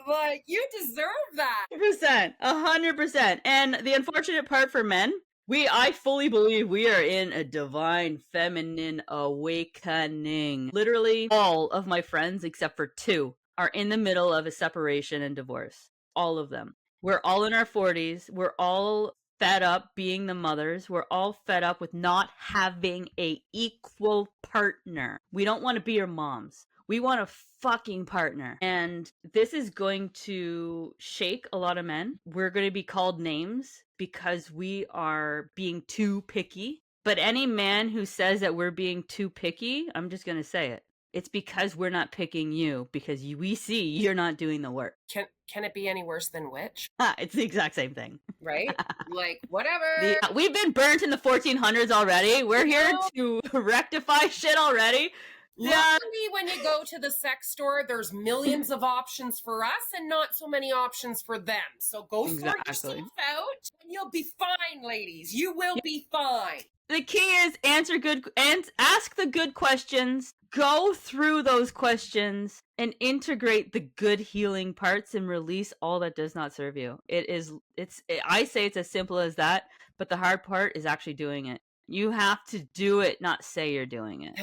Speaker 2: Like, you deserve that.
Speaker 1: 100%. And the unfortunate part for men, I fully believe we are in a divine feminine awakening. Literally all of my friends, except for 2, are in the middle of a separation and divorce. All of them. We're all in our 40s. We're all fed up being the mothers. We're all fed up with not having a equal partner. We don't want to be your moms. We want a fucking partner. And this is going to shake a lot of men. We're going to be called names because we are being too picky. But any man who says that we're being too picky, I'm just going to say it. It's because we're not picking you, because we see you're not doing the work.
Speaker 2: Can it be any worse than witch?
Speaker 1: It's the exact same thing.
Speaker 2: Right? Like, whatever.
Speaker 1: We've been burnt in the 1400s already. We're here to rectify shit already.
Speaker 2: Luckily, when you go to the sex store, there's millions of options for us and not so many options for them. So go sort yourself out, and you'll be fine, ladies. You will be fine.
Speaker 1: The key is ask the good questions, go through those questions, and integrate the good healing parts and release all that does not serve you. I say it's as simple as that, but the hard part is actually doing it. You have to do it, not say you're doing it.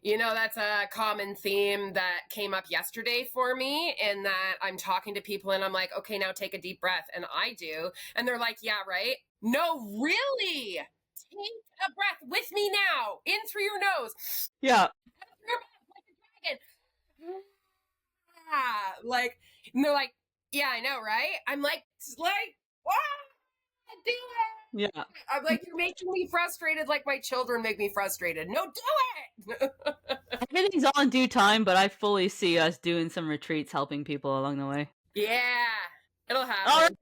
Speaker 2: You know, that's a common theme that came up yesterday for me, in that I'm talking to people and I'm like, okay, now take a deep breath. And I do. And they're like, yeah, right? No, really? Take a breath with me now. In through your nose.
Speaker 1: Yeah.
Speaker 2: Out through your mouth like a dragon. Like, and they're like, yeah, I know, right? I'm like, what? Do it.
Speaker 1: Yeah.
Speaker 2: I'm like, you're making me frustrated like my children make me frustrated. No, do it.
Speaker 1: Everything's all in due time, but I fully see us doing some retreats, helping people along the way.
Speaker 2: Yeah, it'll happen.
Speaker 1: All right.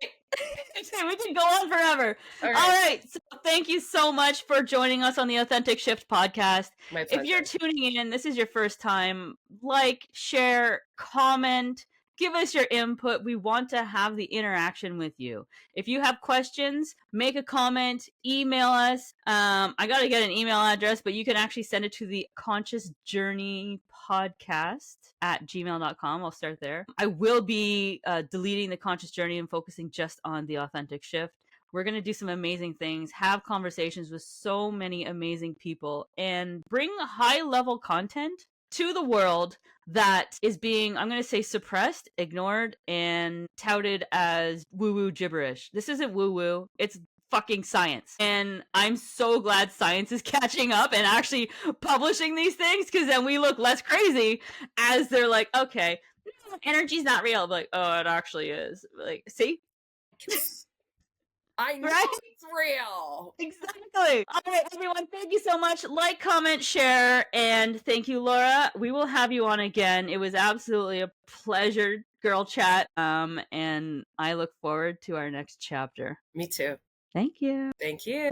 Speaker 1: We can go on forever. All right. So thank you so much for joining us on the Authentic Shift podcast.
Speaker 2: My pleasure.
Speaker 1: If you're tuning in, this is your first time, like, share, comment, give us your input. We want to have the interaction with you. If you have questions, make a comment, email us. I got to get an email address, but you can actually send it to the Conscious Journey podcast at gmail.com. I'll start there. I will be deleting the Conscious Journey and focusing just on the Authentic Shift. We're going to do some amazing things, have conversations with so many amazing people, and bring high-level content to the world that is being, I'm going to say, suppressed, ignored, and touted as woo-woo gibberish. This isn't woo-woo. It's fucking science. And I'm so glad science is catching up and actually publishing these things, because then we look less crazy as they're like, okay, energy's not real. But like, oh, it actually is. Like, see?
Speaker 2: I know it's real.
Speaker 1: Exactly. All right, everyone. Thank you so much. Like, comment, share, and thank you, Laura. We will have you on again. It was absolutely a pleasure, girl chat. And I look forward to our next chapter.
Speaker 2: Me too.
Speaker 1: Thank you.
Speaker 2: Thank you.